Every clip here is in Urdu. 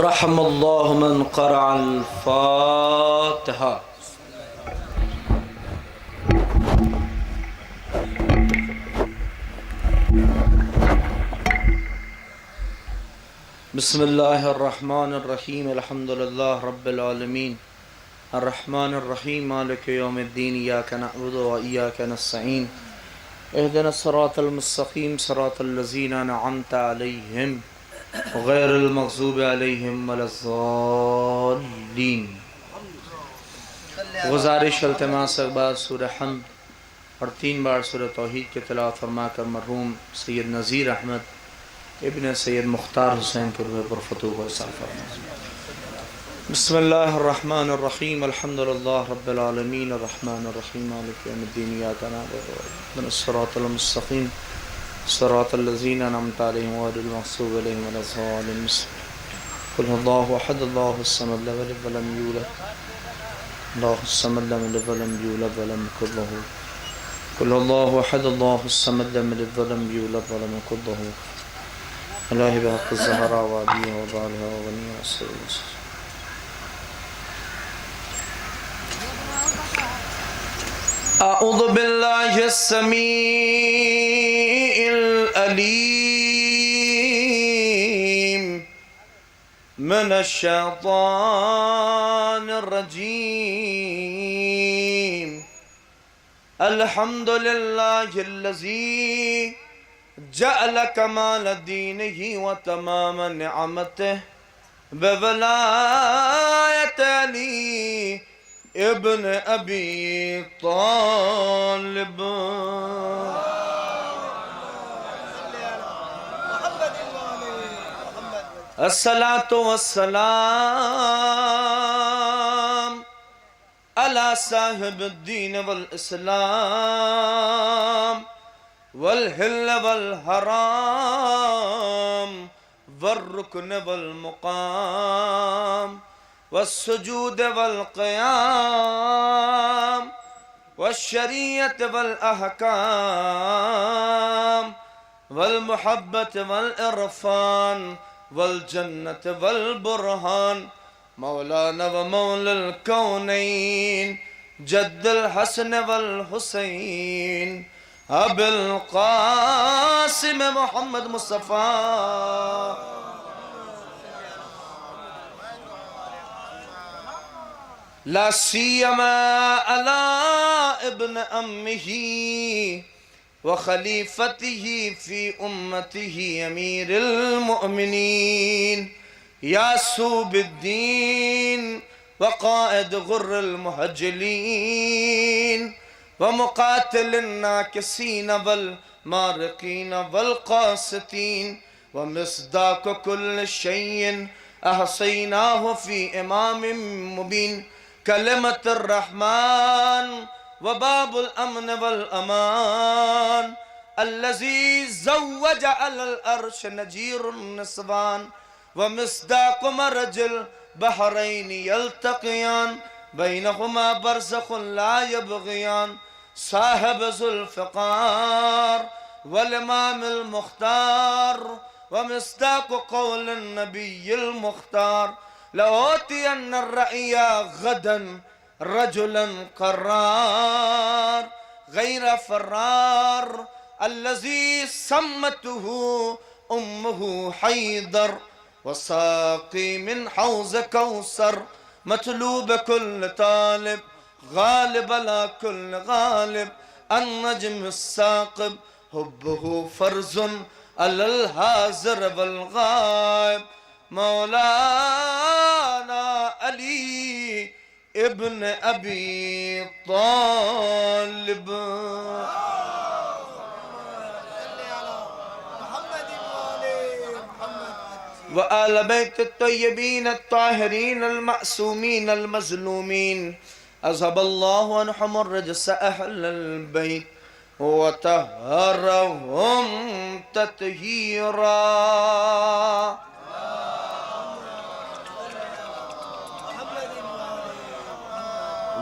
رحم الله من قرأ الفاتحة. بسم الله الرحمن الرحيم. الحمد لله رب العالمين الرحمن الرحيم مالك يوم الدين. إياك نعبد وإياك نستعين. اهدنا الصراط المستقيم صراط الذين أنعمت عليهم غیر المغضوب علیہم ولا الضالین. گزارش التماس بعد سورہ حمد اور 3 بار سورہ توحید کے تلاوت فرما کر مرحوم سید نذیر احمد ابن سید مختار حسین کے روح پر فتوح و احسان فرمائیں. بسم اللہ الرحمن الرحیم. الحمد للہ رب العالمین الرحمن الرحیم مالک یوم الدین. ایاک نعبد و اهدنا الصراط المستقیم صراط الذين أنعمت عليهم غير المغضوب عليهم ولا الضالين. قل هو الله أحد الله الصمد لم يلد ولم يولد الله الصمد لم يلد ولم يولد ولم يكن له. قل هو الله أحد الله الصمد لم يلد ولم يولد ولم يكن له. إلهي بحق الزهراء وأبيها وبعلها وبنيها وسيدها. أعوذ بالله السميع العليم من الشيطان الرجيم. الحمد لله الذي جعل كمال دينه وتمام نعمته بولاية علي ابن ابی طالب. الصلاة والسلام على صاحب الدين والاسلام والحل والحرام والركن والمقام والسجود والقيام والشريعة والأحكام والمحبة والإرفان والجنة والبرهان مولانا ومولى الكونين جد الحسن والحسين أبي القاسم محمد مصطفى لا سيما على ابن أمه وخليفته في أمته أمير المؤمنين ياسوب الدين وقائد غر المهجلين ومقاتل الناكسين والمارقين والقاسطين ومصداق كل شيء أحصيناه في إمام مبين. كلمة الرحمن وباب الأمن والأمان الذي زوج على الأرش نجير النسوان ومصداق مرج البحرين يلتقيان بينهما برزخ لا يبغيان. صاحب ذو الفقار والإمام المختار ومصداق قول النبي المختار لأوتين الرأي غدا رجلا قرار غير فرار الذي سمته أمه حيدر وساقي من حوض كوثر مطلوب كل طالب غالب على كل غالب النجم الثاقب حبه فرز على الحاضر والغائب مولانا علي ابن ابی طالب. وآل بیت الطیبین الطاہرین المعصومین المظلومین اذهب اللہ عنہم الرجس اہل البیت وطهرهم تطہیرا.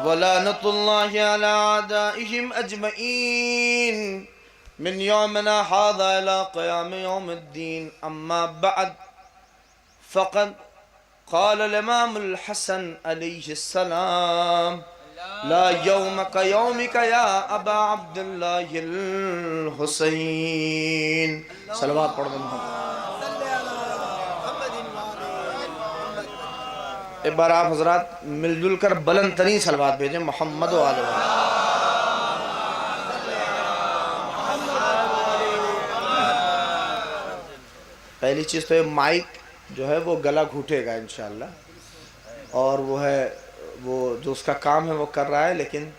ولعنة الله على أعدائهم أجمعين من يومنا هذا إلى قيام يوم الدين. أما بعد فقد قال الامام الحسن علیہ السلام لا یومک یومک یا ابا عبداللہ الحسین. صلوات پڑھ دیں محمد. ایک بار آپ حضرات مل جل کر بلند ترین صلوات بھیجیں محمد و آل محمد. پہلی چیز تو یہ مائک جو ہے وہ گلا گھوٹے گا انشاءاللہ، اور وہ جو اس کا کام ہے وہ کر رہا ہے، لیکن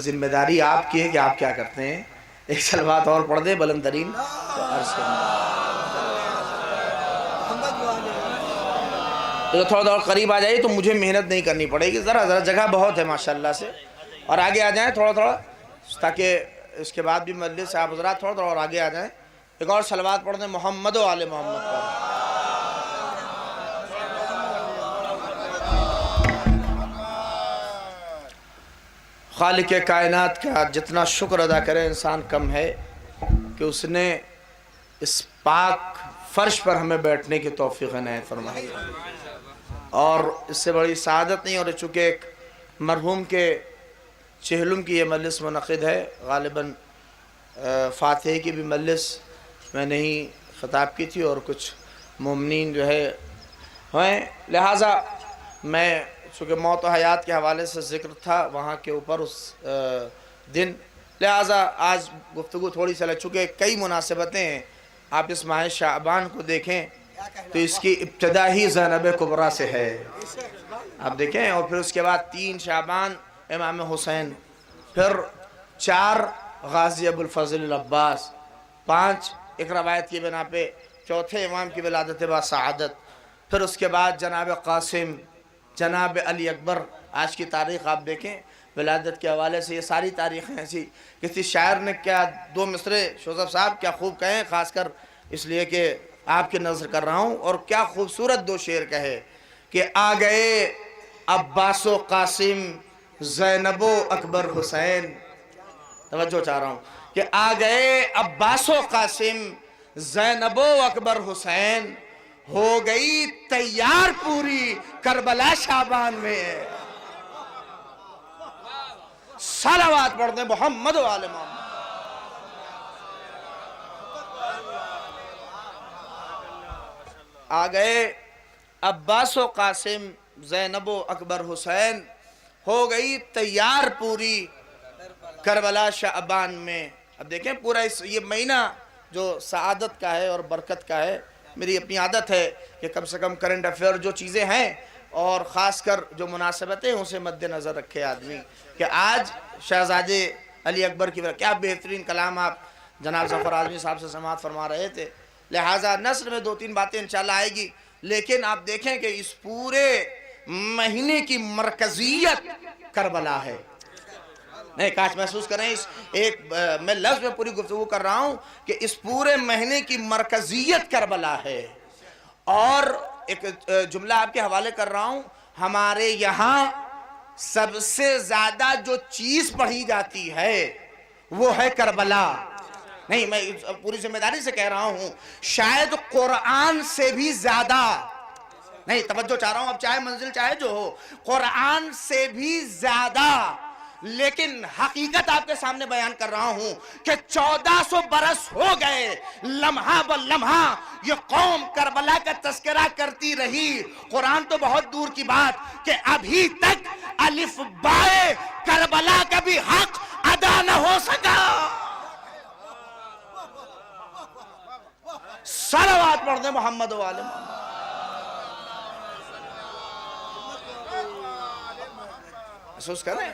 ذمہ داری آپ کی ہے کہ آپ کیا کرتے ہیں. ایک صلوات اور پڑھ دیں بلند ترین تو عرض کریں. تھوڑا قریب آ جائیے تو مجھے محنت نہیں کرنی پڑے گی، ذرا جگہ بہت ہے ماشاءاللہ سے، اور آگے آ جائیں تھوڑا تاکہ اس کے بعد بھی مجلس سے آپ حضرات تھوڑا اور آگے آ جائیں. ایک اور صلوات پڑھ دیں محمد و آل محمد پر. خالق کائنات کا جتنا شکر ادا کرے انسان کم ہے کہ اس نے اس پاک فرش پر ہمیں بیٹھنے کی توفیق عنایت فرمائی، اور اس سے بڑی سعادت نہیں. اور چونکہ ایک مرحوم کے چہلم کی یہ مجلس منعقد ہے، غالباً فاتحے کی بھی مجلس میں نے ہی خطاب کی تھی اور کچھ مومنین جو ہے ہیں، لہٰذا میں چونکہ موت و حیات کے حوالے سے ذکر تھا وہاں کے اوپر اس دن، لہٰذا آج گفتگو تھوڑی سی چونکہ کئی مناسبتیں ہیں. آپ اس ماہ شعبان کو دیکھیں تو اس کی ابتدا ہی زینب کبریٰ سے ہے، آپ دیکھیں، اور پھر اس کے بعد 3 شعبان امام حسین، پھر 4 غازی ابوالفضل العباس، 5 ایک روایت کی بنا پہ چوتھے امام کی ولادت با سعادت، پھر اس کے بعد جناب قاسم، جناب علی اکبر. آج کی تاریخ آپ دیکھیں ولادت کے حوالے سے، یہ ساری تاریخیں ایسی. کسی شاعر نے کیا 2 مصرے شوذب صاحب کیا خوب کہیں، خاص کر اس لیے کہ آپ کی نظر کر رہا ہوں، اور کیا خوبصورت 2 شعر کہے کہ آ گئے عباس و قاسم زینب و اکبر حسین. توجہ چاہ رہا ہوں کہ آ گئے عباس و قاسم زینب و اکبر حسین، ہو گئی تیار پوری کربلا شعبان میں. صلوات پڑھ دیں محمد و آل محمد. آ گئے عباس و قاسم زینب و اکبر حسین، ہو گئی تیار پوری کربلا شعبان میں. اب دیکھیں پورا یہ مہینہ جو سعادت کا ہے اور برکت کا ہے، میری اپنی عادت ہے کہ کم سے کم کرنٹ افیئر جو چیزیں ہیں اور خاص کر جو مناسبتیں اسے مد نظر رکھے آدمی، کہ آج شہزادے علی اکبر کی کیا بہترین کلام آپ جناب ظفر اعظمی صاحب سے سماعت فرما رہے تھے. لہٰذا نثر میں 2-3 باتیں انشاءاللہ آئے گی، لیکن آپ دیکھیں کہ اس پورے مہینے کی مرکزیت کربلا ہے. نہیں کاش محسوس کریں، میں لفظ میں پوری گفتگو کر رہا ہوں کہ اس پورے مہینے کی مرکزیت کربلا ہے. اور ایک جملہ آپ کے حوالے کر رہا ہوں، ہمارے یہاں سب سے زیادہ جو چیز پڑھی جاتی ہے وہ ہے کربلا. نہیں میں پوری ذمہ داری سے کہہ رہا ہوں، شاید قرآن سے بھی زیادہ، نہیں توجہ چاہ رہا ہوں، اب چاہے منزل چاہے جو ہو، قرآن سے بھی زیادہ. لیکن حقیقت آپ کے سامنے بیان کر رہا ہوں کہ 1400 برس ہو گئے، لمحہ بلمحہ یہ قوم کربلا کا تذکرہ کرتی رہی. قرآن تو بہت دور کی بات کہ ابھی تک الف بائے کربلا کا بھی حق ادا نہ ہو سکا. صلوات پڑھ دیں محمد و آل محمد. محسوس کریں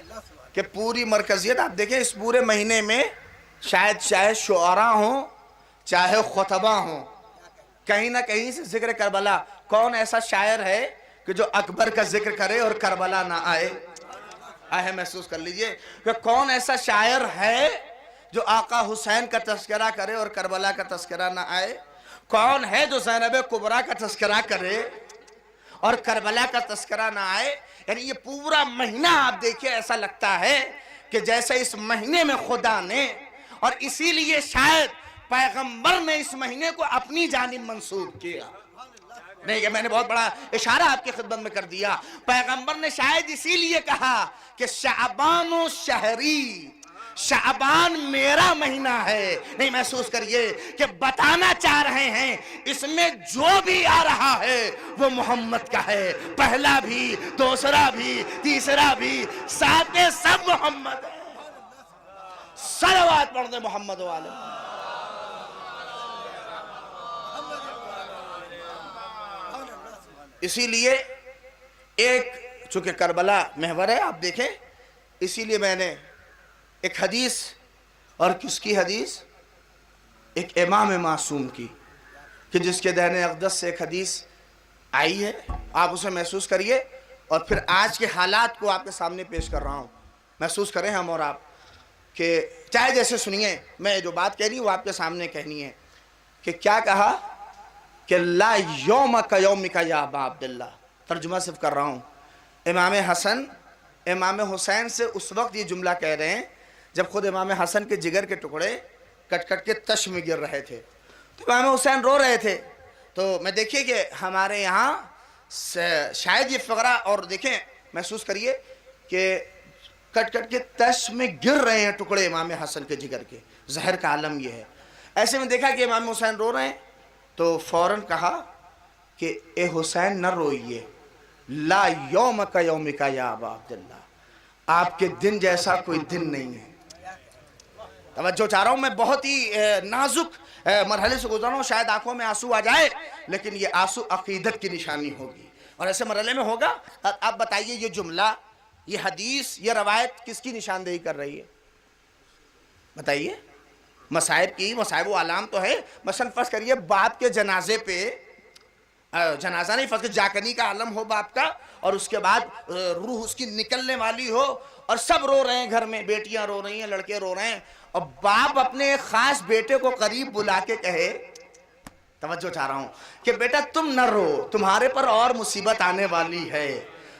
کہ پوری مرکزیت آپ دیکھیں اس پورے مہینے میں، شاید چاہے شعراء ہوں چاہے خطبہ ہوں، کہیں نہ کہیں سے ذکر کربلا. کون ایسا شاعر ہے کہ جو اکبر کا ذکر کرے اور کربلا نہ آئے؟ محسوس کر لیجئے کہ کون ایسا شاعر ہے جو آقا حسین کا تذکرہ کرے اور کربلا کا تذکرہ نہ آئے؟ کون ہے جو زینب کبریٰ کا تذکرہ کرے اور کربلا کا تذکرہ نہ آئے؟ یعنی یہ پورا مہینہ آپ دیکھیں ایسا لگتا ہے کہ جیسے اس مہینے میں خدا نے، اور اسی لیے شاید پیغمبر نے اس مہینے کو اپنی جانب منسوب کیا. نہیں، یہ میں نے بہت بڑا اشارہ آپ کی خدمت میں کر دیا. پیغمبر نے شاید اسی لیے کہا کہ شعبان و شہری، شعبان میرا مہینہ ہے. نہیں، محسوس کریے کہ بتانا چاہ رہے ہیں اس میں جو بھی آ رہا ہے وہ محمد کا ہے. پہلا بھی، دوسرا بھی، تیسرا بھی، ساتھ کے سب محمد ہے. صلوات پڑھ دیں محمد والے. اسی لیے ایک، چونکہ کربلا محور ہے آپ دیکھیں، اسی لیے میں نے ایک حدیث، اور کس کی حدیث؟ ایک امام معصوم کی، کہ جس کے دہن اقدس سے ایک حدیث آئی ہے. آپ اسے محسوس کریے، اور پھر آج کے حالات کو آپ کے سامنے پیش کر رہا ہوں. محسوس کریں ہم اور آپ، کہ چاہے جیسے سنیے، میں جو بات کہہ رہی ہوں وہ آپ کے سامنے کہنی ہے. کہ کیا کہا؟ کہ لا یوم کا یوم کا یا ابا عبداللہ. ترجمہ صرف کر رہا ہوں. امام حسن امام حسین سے اس وقت یہ جملہ کہہ رہے ہیں جب خود امام حسن کے جگر کے ٹکڑے کٹ کٹ کے تش میں گر رہے تھے. تو امام حسین رو رہے تھے. تو میں دیکھیے کہ ہمارے یہاں شاید یہ فقرہ، اور دیکھیں محسوس کریے کہ کٹ کٹ کے تش میں گر رہے ہیں ٹکڑے امام حسن کے جگر کے. زہر کا عالم یہ ہے. ایسے میں دیکھا کہ امام حسین رو رہے ہیں، تو فوراً کہا کہ اے حسین نہ روئیے، لا یوم کا یوم کا یا ابا عبداللہ، آپ کے دن جیسا کوئی دن نہیں ہے. توجہ چاہ رہا ہوں، میں بہت ہی نازک مرحلے سے گزر رہا ہوں. شاید آنکھوں میں آنسو آ جائے، لیکن یہ آنسو عقیدت کی نشانی ہوگی، اور ایسے مرحلے میں ہوگا. آپ بتائیے یہ جملہ، یہ حدیث، یہ روایت کس کی نشاندہی کر رہی ہے؟ بتائیے. مصائب کی، مصائب و علام تو ہے. مثلا فرض کریے باپ کے جنازے پہ، جنازہ نہیں، فرض کریے جاکنی کا عالم ہو باپ کا، اور اس کے بعد روح اس کی نکلنے والی ہو، اور سب رو رہے ہیں گھر میں، بیٹیاں رو رہی ہیں، لڑکے رو رہے ہیں، اور باپ اپنے ایک خاص بیٹے کو قریب بلا کے کہے، توجہ چاہ رہا ہوں، کہ بیٹا تم نہ رو، تمہارے پر اور مصیبت آنے والی ہے.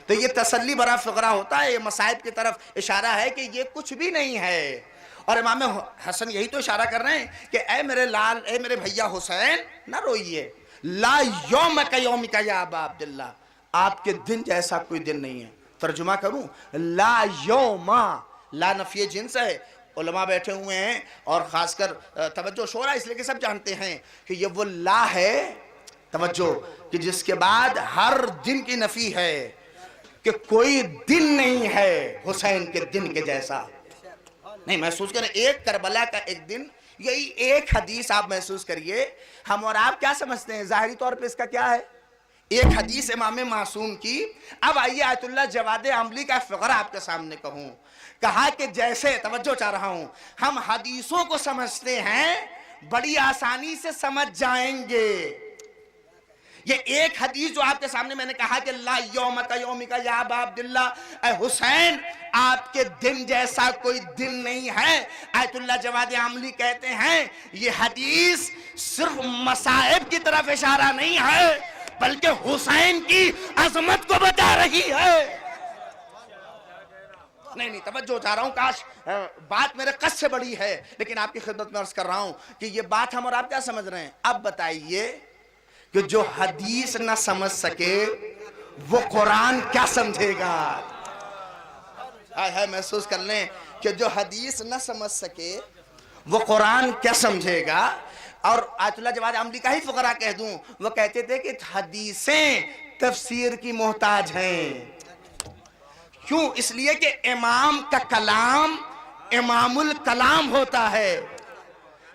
تو یہ تسلی بھرا فقرہ ہوتا ہے. یہ مصائب کی طرف اشارہ ہے کہ یہ کچھ بھی نہیں ہے. اور امام حسن یہی تو اشارہ کر رہے ہیں کہ اے میرے لال، اے میرے بھیا حسین، نہ روئیے، لا یوم کا یوم کا یا ابا عبداللہ، آپ کے دن جیسا کوئی دن نہیں ہے. ترجمہ کروں، لا یوم، لا نفی جنس ہے. علماء بیٹھے ہوئے ہیں، اور خاص کر توجہ شورا اس لیے کہ سب جانتے ہیں کہ یہ وہ لا ہے، توجہ، کہ جس کے بعد ہر دن کی نفی ہے، کہ کوئی دن نہیں ہے حسین کے دن کے جیسا. نہیں، محسوس کریں، ایک کربلا کا ایک دن، یہی ایک حدیث آپ محسوس کریے. ہم اور آپ کیا سمجھتے ہیں ظاہری طور پہ اس کا کیا ہے؟ ایک حدیث امام معصوم کی. اب آئیے آیت اللہ جواد عملی کا فقرہ آپ کے سامنے کہوں. کہا کہ جیسے، توجہ چاہ رہا ہوں، ہم حدیثوں کو سمجھتے ہیں بڑی آسانی سے سمجھ جائیں گے. یہ ایک حدیث جو آپ کے سامنے میں نے کہا کہ لا یوم کا یوم کا یا ابا عبداللہ، اے حسین آپ کے دن جیسا کوئی دن نہیں ہے. آیت اللہ جواد عملی کہتے ہیں یہ حدیث صرف مصائب کی طرف اشارہ نہیں ہے، بلکہ حسین کی عظمت کو بتا رہی ہے. نہیں، توجہ چاہ رہا ہوں، کاش بات میرے قصد سے بڑی ہے، لیکن آپ کی خدمت میں عرض کر رہا ہوں کہ یہ بات ہم اور آپ کیا سمجھ رہے ہیں. اب بتائیے کہ جو حدیث نہ سمجھ سکے وہ قرآن کیا سمجھے گا؟ محسوس کر لیں کہ جو حدیث نہ سمجھ سکے وہ قرآن کیا سمجھے گا. اور آیت اللہ جواد عملی کا ہی فقرہ کہہ دوں، وہ کہتے تھے کہ حدیثیں تفسیر کی محتاج ہیں. کیوں؟ اس لیے کہ امام کا کلام امام الکلام ہوتا ہے.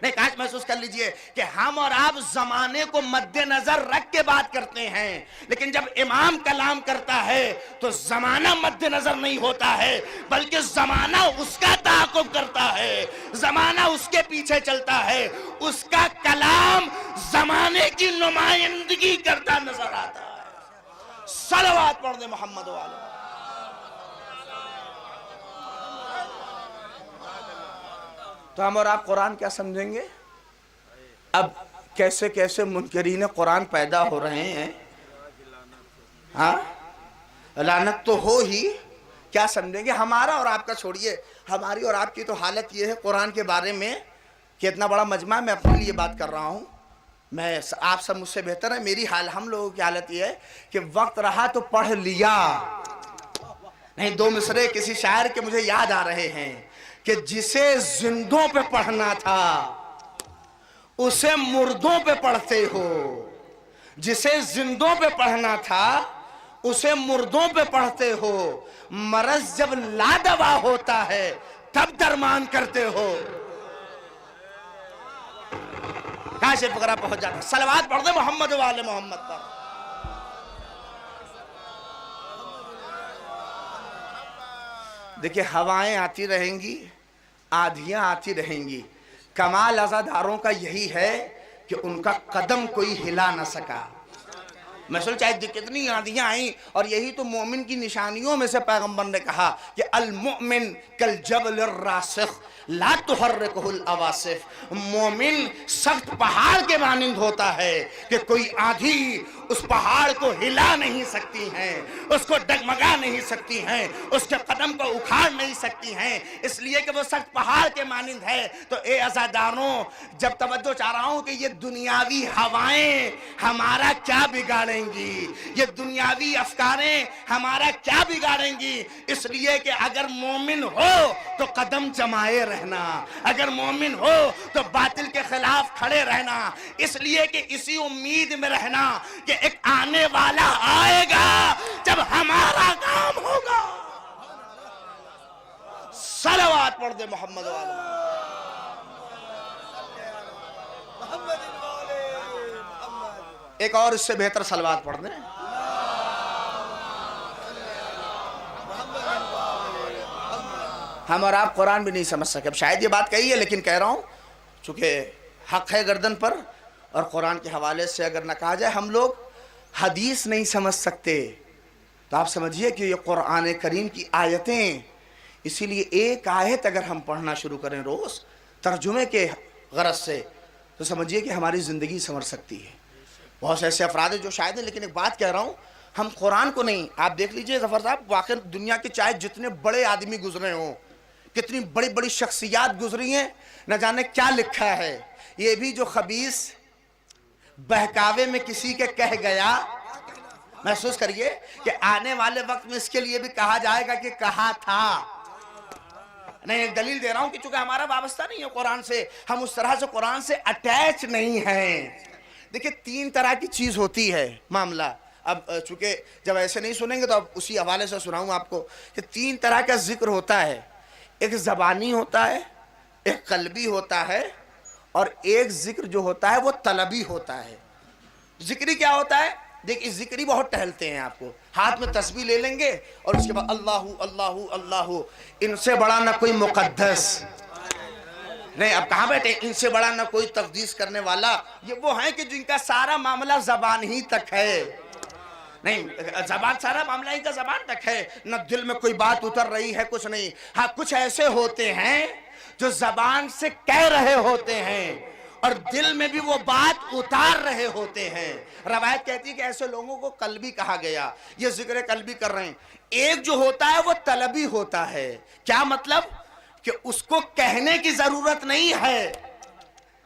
نہیں، کاش محسوس کر لیجئے کہ ہم اور آپ زمانے کو مد نظر رکھ کے بات کرتے ہیں، لیکن جب امام کلام کرتا ہے تو زمانہ مد نظر نہیں ہوتا ہے، بلکہ زمانہ اس کا تعاقب کرتا ہے، زمانہ اس کے پیچھے چلتا ہے، اس کا کلام زمانے کی نمائندگی کرتا نظر آتا ہے. صلوات پڑھ دیں محمد والے. تو ہم اور آپ قرآن کیا سمجھیں گے؟ اب کیسے کیسے منکرین قرآن پیدا ہو رہے ہیں. ہاں، لعنت تو ہو ہی، کیا سمجھیں گے؟ ہمارا اور آپ کا چھوڑیے، ہماری اور آپ کی تو حالت یہ ہے قرآن کے بارے میں کہ اتنا بڑا مجمع میں اپنے لیے بات کر رہا ہوں میں آپ سب مجھ سے بہتر ہیں، میری حال ہم لوگوں کی حالت یہ ہے کہ وقت رہا تو پڑھ لیا نہیں. دو مصرے کسی شاعر کے مجھے یاد آ رہے ہیں کہ جسے زندوں پہ پڑھنا تھا اسے مردوں پہ پڑھتے ہو، جسے زندوں پہ پڑھنا تھا اسے مردوں پہ پڑھتے ہو، مرض جب لادوا ہوتا ہے تب درمان کرتے ہو. کہاں سے فقرہ پہنچ جاتا ہے. صلوات پڑھ دے محمد والے محمد پر. دیکھیں ہوائیں آتی رہیں گی، آدھیاں آتی رہیں گی، کمال عزاداروں کا یہی ہے کہ ان کا قدم کوئی ہلا نہ سکا. مثلا چاہے کتنی آندیاں آئیں، اور یہی تو مومن کی نشانیوں میں سے پیغمبر نے کہا کہ المؤمن کالجبل الراسخ لا تحرکہ العواصف. مومن سخت پہاڑ کے مانند ہوتا ہے کہ کوئی آندھی اس پہاڑ کو ہلا نہیں سکتی ہیں، اس کو ڈگمگا نہیں سکتی ہیں، اس کے قدم کو اکھاڑ نہیں سکتی ہیں، اس لیے کہ وہ سخت پہاڑ کے مانند ہے. تو اے عزاداروں، جب توجہ چاہ رہا ہوں کہ یہ دنیاوی ہوائیں ہمارا کیا بگاڑیں گی، یہ دنیاوی افکاریں ہمارا کیا بگاڑیں گی، اس لیے کہ اگر مومن ہو تو قدم جمائے رہنا، اگر مومن ہو تو باطل کے خلاف کھڑے رہنا، اس لیے کہ اسی امید میں رہنا کہ ایک آنے والا آئے گا جب ہمارا کام ہوگا. صلوات پڑھ دے محمد والا. ایک اور اس سے بہتر صلوات پڑھ دیں. ہم اور آپ قرآن بھی نہیں سمجھ سکے. اب شاید یہ بات کہی ہے لیکن کہہ رہا ہوں چونکہ حق ہے گردن پر، اور قرآن کے حوالے سے اگر نہ کہا جائے ہم لوگ حدیث نہیں سمجھ سکتے تو آپ سمجھیے کہ یہ قرآن کریم کی آیتیں، اسی لیے ایک آیت اگر ہم پڑھنا شروع کریں روز ترجمے کے غرض سے تو سمجھیے کہ ہماری زندگی سنور سکتی ہے. بہت سے ایسے افراد ہیں جو شاید ہیں، لیکن ایک بات کہہ رہا ہوں، ہم قرآن کو نہیں، آپ دیکھ لیجئے ظفر صاحب، واقعی دنیا کے چاہے جتنے بڑے آدمی گزرے ہوں، کتنی بڑی بڑی شخصیات گزری ہیں، نہ جانے کیا لکھا ہے. یہ بھی جو خبیث بہکاوے میں کسی کے کہہ گیا، محسوس کریے کہ آنے والے وقت میں اس کے لیے بھی کہا جائے گا کہ کہا تھا. نہیں، ایک دلیل دے رہا ہوں کہ چونکہ ہمارا وابستہ نہیں ہے قرآن سے، ہم اس طرح سے قرآن سے اٹیچ نہیں ہیں. دیکھیں تین طرح کی چیز ہوتی ہے معاملہ. اب چونکہ جب ایسے نہیں سنیں گے تو اب اسی حوالے سے سناؤں آپ کو کہ تین طرح کا ذکر ہوتا ہے. ایک زبانی ہوتا ہے، ایک قلبی ہوتا ہے، اور ایک ذکر جو ہوتا ہے وہ طلبی ہوتا ہے. ذکری کیا ہوتا ہے؟ دیکھیں ذکری بہت ٹہلتے ہیں، آپ کو ہاتھ میں تسبیح لے لیں گے اور اس کے بعد اللہ اللہ اللہ، ان سے بڑا نہ کوئی مقدس نہیں. اب کہاں بیٹھے؟ ان سے بڑا نہ کوئی تقدیس کرنے والا. یہ وہ ہیں کہ جن کا سارا معاملہ زبان ہی تک ہے. نہیں، زبان سارا معاملہ ہی کا زبان تک ہے، نہ دل میں کوئی بات اتر رہی ہے، کچھ نہیں. ہاں کچھ ایسے ہوتے ہیں جو زبان سے کہہ رہے ہوتے ہیں اور دل میں بھی وہ بات اتار رہے ہوتے ہیں. روایت کہتی ہے کہ ایسے لوگوں کو قلبی کہا گیا. یہ ذکر قلبی کر رہے ہیں. ایک جو ہوتا ہے وہ طلبی ہوتا ہے. کیا مطلب؟ کہ اس کو کہنے کی ضرورت نہیں ہے.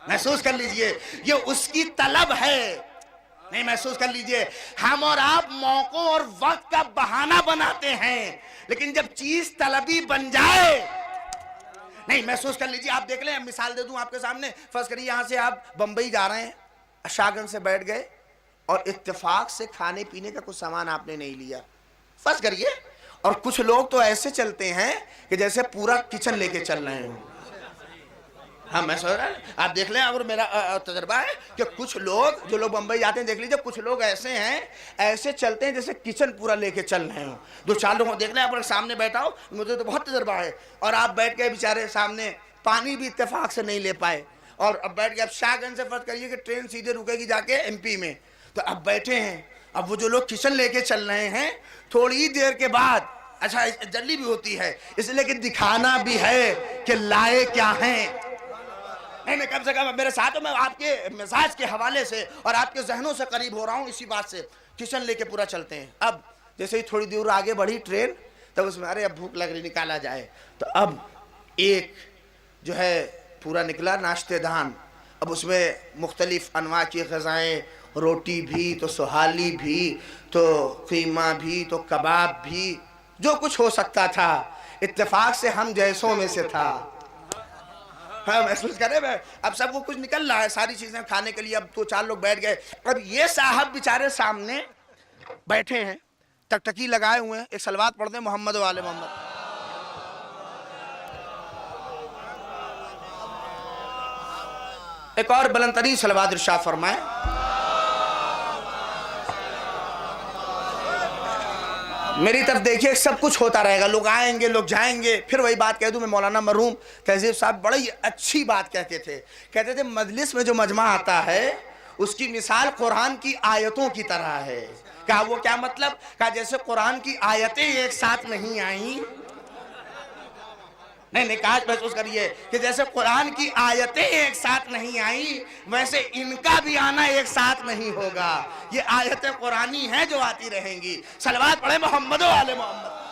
محسوس کر لیجئے، یہ اس کی طلب ہے. نہیں، محسوس کر لیجئے، ہم اور آپ موقعوں اور وقت کا بہانہ بناتے ہیں، لیکن جب چیز طلبی بن جائے، نہیں محسوس کر لیجئے. آپ دیکھ لیں، مثال دے دوں آپ کے سامنے. فرض کریے یہاں سے آپ بمبئی جا رہے ہیں، شاگن سے بیٹھ گئے اور اتفاق سے کھانے پینے کا کچھ سامان آپ نے نہیں لیا، فرض کریے. اور کچھ لوگ تو ایسے چلتے ہیں کہ جیسے پورا کچن لے کے چل رہے ہیں. ہاں میں سوچ رہا ہوں آپ دیکھ لیں، اور میرا تجربہ ہے کہ کچھ لوگ جو لوگ بمبئی جاتے ہیں، دیکھ لیجئے کچھ لوگ ایسے ہیں، ایسے چلتے ہیں جیسے کچن پورا لے کے چل رہے ہوں. دو چار لوگوں دیکھ لیں، آپ سامنے بیٹھا ہو، مجھے تو بہت تجربہ ہے، اور آپ بیٹھ گئے بیچارے سامنے، پانی بھی اتفاق سے نہیں لے پائے، اور اب بیٹھ گئے. اب شاہگنج سے فرض کریے کہ ٹرین سیدھے رکے گی جا کے ایم پی میں، تو اب بیٹھے ہیں. اب وہ جو لوگ کچن لے کے چل رہے ہیں، تھوڑی دیر کے بعد، اچھا جلدی بھی ہوتی ہے اس لیے کہ دکھانا بھی ہے کہ لائے کیا ہیں. نہیں، میں کم سے کم میرے ساتھ، میں آپ کے مزاج کے حوالے سے اور آپ کے ذہنوں سے قریب ہو رہا ہوں اسی بات سے. کچن لے کے پورا چلتے ہیں. اب جیسے ہی تھوڑی دور آگے بڑھی ٹرین، تب اس میں ارے اب بھوک لگ رہی، نکالا جائے. تو اب ایک جو ہے پورا نکلا ناشتے دان، اب اس میں مختلف انواع کی غذائیں، روٹی بھی تو سہالی بھی تو قیمہ بھی تو کباب بھی، جو کچھ ہو سکتا تھا اتفاق سے ہم جیسوں میں سے تھا. ہاں محسوس کرے میں اب سب وہ کچھ نکل رہا ہے، ساری چیزیں کھانے کے لیے. اب تو 4 لوگ بیٹھ گئے. اب یہ صاحب بیچارے سامنے بیٹھے ہیں، ٹکٹکی لگائے ہوئے ہیں. ایک صلوات پڑھ دیں محمد و آل محمد. ایک اور بلند ترین صلوات ارشاد فرمائیں. میری طرف دیکھیے، سب کچھ ہوتا رہے گا، لوگ آئیں گے، لوگ جائیں گے. پھر وہی بات کہہ دوں میں، مولانا مرحوم تہذیب صاحب بڑی اچھی بات کہتے تھے. کہتے تھے مجلس میں جو مجمع آتا ہے اس کی مثال قرآن کی آیتوں کی طرح ہے. کہا وہ کیا مطلب؟ کہا جیسے قرآن کی آیتیں ایک ساتھ نہیں آئیں، نہیں کاش محسوس کریے کہ جیسے قرآن کی آیتیں ایک ساتھ نہیں آئیں ویسے ان کا بھی آنا ایک ساتھ نہیں ہوگا. یہ آیتیں قرآنی ہیں جو آتی رہیں گی. صلوات پڑھیں محمد و آل محمد.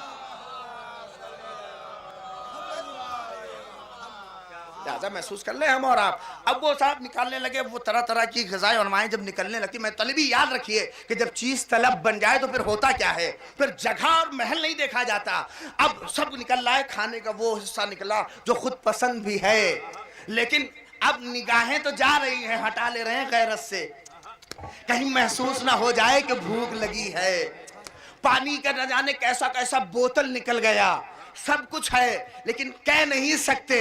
لہذا محسوس کر لیں ہم اور آپ. اب وہ صاحب نکالنے لگے وہ طرح طرح کی غذائیں اور مائیں. جب نکلنے لگتی، میں طلبی یاد رکھیے کہ جب چیز طلب بن جائے تو پھر ہوتا کیا ہے، پھر جگہ اور محل نہیں دیکھا جاتا. اب سب نکل رہا ہے، کھانے کا وہ حصہ نکلا جو خود پسند بھی ہے، لیکن اب نگاہیں تو جا رہی ہیں، ہٹا لے رہے ہیں غیرت سے، کہیں محسوس نہ ہو جائے کہ بھوک لگی ہے. پانی کا نہ جانے کیسا کیسا بوتل نکل گیا، سب کچھ ہے لیکن کہہ نہیں سکتے.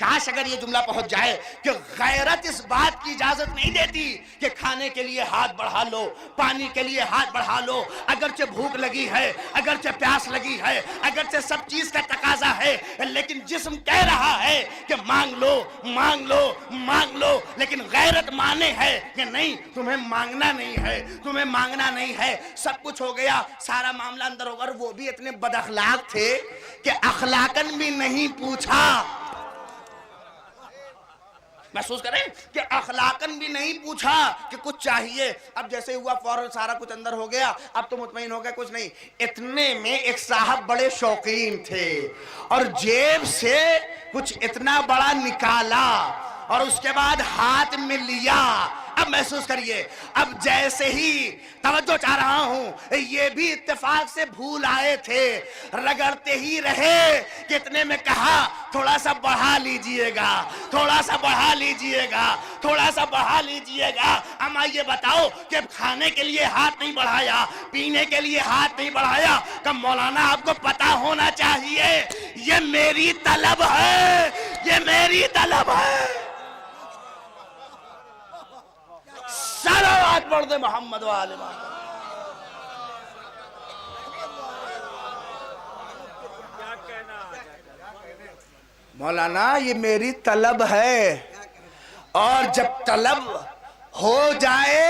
کاش اگر یہ جملہ پہنچ جائے کہ غیرت اس بات کی اجازت نہیں دیتی کہ کھانے کے لیے ہاتھ بڑھا لو، پانی کے لیے ہاتھ بڑھا لو، اگرچہ بھوک لگی ہے، اگرچہ پیاس لگی ہے، اگرچہ سب چیز کا تقاضا ہے، لیکن جسم کہہ رہا ہے کہ مانگ لو مانگ لو مانگ لو، لیکن غیرت مانے ہے کہ نہیں، تمہیں مانگنا نہیں ہے، تمہیں مانگنا نہیں ہے. سب کچھ ہو گیا، سارا معاملہ اندر ہو گیا. وہ بھی اتنے بد اخلاق تھے کہ اخلاقاً بھی نہیں پوچھا. محسوس کریں کہ اخلاقاً بھی نہیں پوچھا کہ کچھ چاہیے. اب جیسے ہوا فوراً سارا کچھ اندر ہو گیا. اب تو مطمئن ہو گیا کچھ نہیں. اتنے میں ایک صاحب بڑے شوقین تھے اور جیب سے کچھ اتنا بڑا نکالا اور اس کے بعد ہاتھ میں لیا. اب محسوس کریے، اب جیسے ہی توجہ چاہ رہا ہوں، یہ بھی اتفاق سے بھول آئے تھے، رگڑتے ہی رہے. کتنے میں کہا تھوڑا سا بڑھا لیجئے گا، تھوڑا سا بڑھا لیجئے گا، تھوڑا سا بڑھا لیجئے گا. اما یہ بتاؤ کہ کھانے کے لیے ہاتھ نہیں بڑھایا، پینے کے لیے ہاتھ نہیں بڑھایا. کہ مولانا آپ کو پتا ہونا چاہیے یہ میری طلب ہے، یہ میری طلب ہے. صلوات پڑھ دے محمد و آل محمد. مولانا یہ میری طلب ہے، اور جب طلب ہو جائے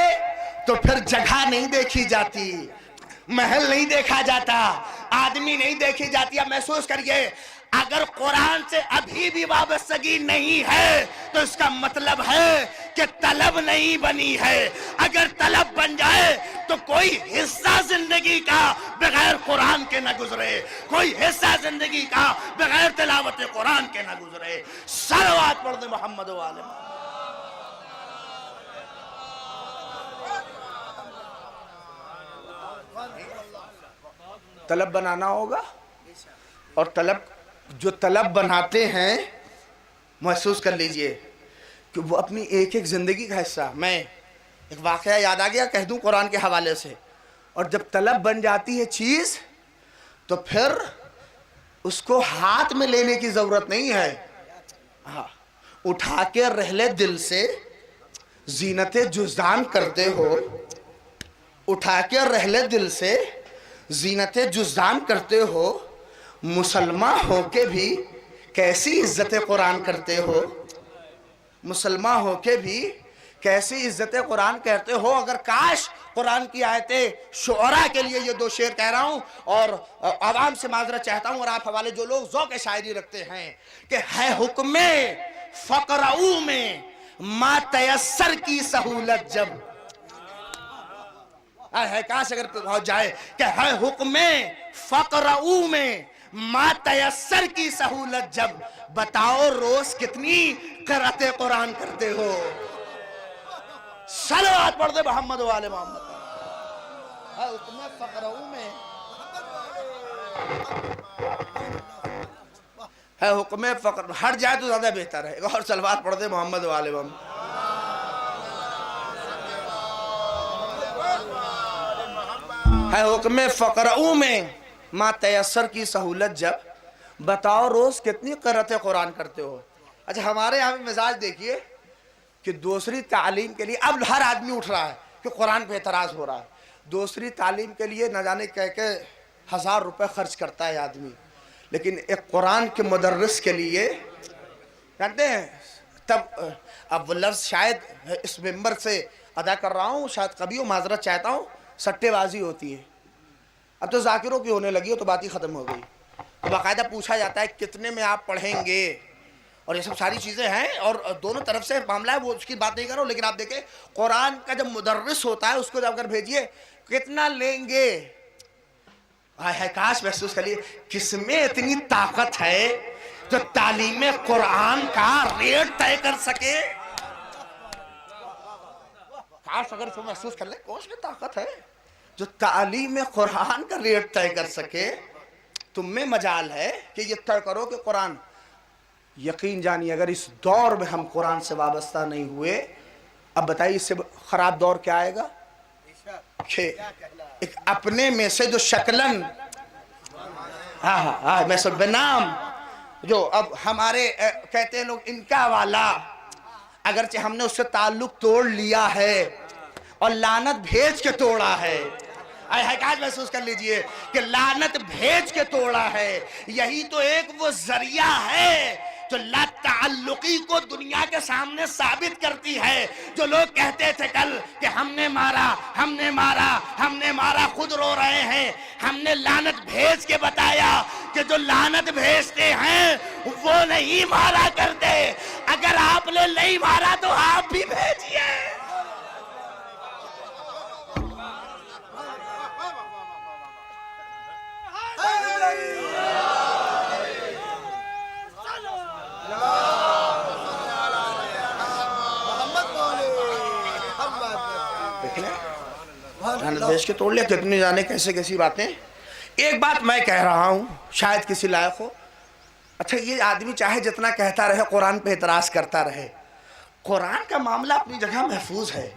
تو پھر جگہ نہیں دیکھی جاتی، محل نہیں دیکھا جاتا، آدمی نہیں دیکھی جاتی. اب محسوس کریے اگر قرآن سے ابھی بھی وابستگی نہیں ہے تو اس کا مطلب ہے کہ طلب نہیں بنی ہے. اگر طلب بن جائے تو کوئی حصہ زندگی کا بغیر قرآن کے نہ گزرے، کوئی حصہ زندگی کا بغیر تلاوت قرآن کے نہ گزرے. صلوات پڑھ دے محمد و آل محمد. طلب بنانا ہوگا، اور جو طلب بناتے ہیں محسوس کر لیجئے کہ وہ اپنی ایک ایک زندگی کا حصہ. میں ایک واقعہ یاد آ گیا، کہہ دوں قرآن کے حوالے سے. اور جب طلب بن جاتی ہے چیز تو پھر اس کو ہاتھ میں لینے کی ضرورت نہیں ہے. اٹھا کے رحلے دل سے زینت جزدان کرتے ہو، اٹھا کے رحلے دل سے زینت جزدان کرتے ہو. مسلمان ہو کے بھی کیسی عزت قرآن کرتے ہو، مسلمان ہو کے بھی کیسی عزت قرآن کرتے ہو. اگر کاش قرآن کی آیتیں شعراء کے لیے یہ 2 شعر کہہ رہا ہوں اور عوام سے معذرت چاہتا ہوں، اور آپ حوالے جو لوگ ذوق شاعری رکھتے ہیں، کہ ہے حکم فقرعو میں ما تیسر کی سہولت جب. ہے کاش اگر پہنچ جائے کہ ہے حکم فقرعو میں ما تیسر کی سہولت جب. بتاؤ روز کتنی قرأت قرآن کرتے ہو؟ صلوات پڑھ دے محمد و آل محمد۔ حکم فقرؤ میں ہے، حکم فقر ہٹ جائے تو زیادہ بہتر ہے، اور صلوات پڑھ دے محمد و آل محمد۔ ہے حکم فقرؤ میں ما تیسر کی سہولت جب، بتاؤ روز کتنی قرأت قرآن کرتے ہو؟ اچھا ہمارے یہاں مزاج دیکھیے کہ دوسری تعلیم کے لیے اب ہر آدمی اٹھ رہا ہے کہ قرآن پہ اعتراض ہو رہا ہے، دوسری تعلیم کے لیے نہ جانے کہ 1000 روپے خرچ کرتا ہے آدمی، لیکن ایک قرآن کے مدرس کے لیے جانتے ہیں تب اب وہ لفظ شاید اس ممبر سے ادا کر رہا ہوں، شاید کبھی معذرت چاہتا ہوں، سٹے بازی ہوتی ہے، اب تو ذاکروں کی ہونے لگی ہو تو بات ہی ختم ہو گئی، تو باقاعدہ پوچھا جاتا ہے کتنے میں آپ پڑھیں گے، اور یہ سب ساری چیزیں ہیں، اور دونوں طرف سے معاملہ ہے، وہ اس کی بات نہیں کر رہا ہوں، لیکن آپ دیکھیں قرآن کا جب مدرس ہوتا ہے اس کو جب کر بھیجئے کتنا لیں گے؟ کاش محسوس کریے کس میں اتنی طاقت ہے جو تعلیم قرآن کا ریٹ طے کر سکے؟ کاش اگر تو محسوس کر لے کس میں طاقت ہے جو تعلیم قرآن کا ریٹ طے کر سکے۔ تم میں مجال ہے کہ یہ طے کرو کہ قرآن، یقین جانیے اگر اس دور میں ہم قرآن سے وابستہ نہیں ہوئے، اب بتائیے اس سے خراب دور کیا آئے گا؟ کہ ایک اپنے میں سے جو شکلن میں سب بنام جو اب ہمارے کہتے ہیں لوگ ان کا والا، اگرچہ ہم نے اس سے تعلق توڑ لیا ہے اور لعنت بھیج کے توڑا ہے، حقیقت محسوس کر لیجئے کہ لعنت بھیج کے توڑا ہے، یہی تو ایک وہ ذریعہ ہے جو لا تعلقی کو دنیا کے سامنے ثابت کرتی ہے۔ جو لوگ کہتے تھے کل کہ ہم نے مارا ہم نے مارا ہم نے مارا، خود رو رہے ہیں، ہم نے لعنت بھیج کے بتایا کہ جو لعنت بھیجتے ہیں وہ نہیں مارا کرتے، اگر آپ نے نہیں مارا تو آپ بھی بھیجئے۔ دیش کے توڑ لیا کتنے جانے کیسے کیسی باتیں۔ ایک بات میں کہہ رہا ہوں شاید کسی لائق ہو، اچھا یہ آدمی چاہے جتنا کہتا رہے قرآن پہ اعتراض کرتا رہے، قرآن کا معاملہ اپنی جگہ محفوظ ہے۔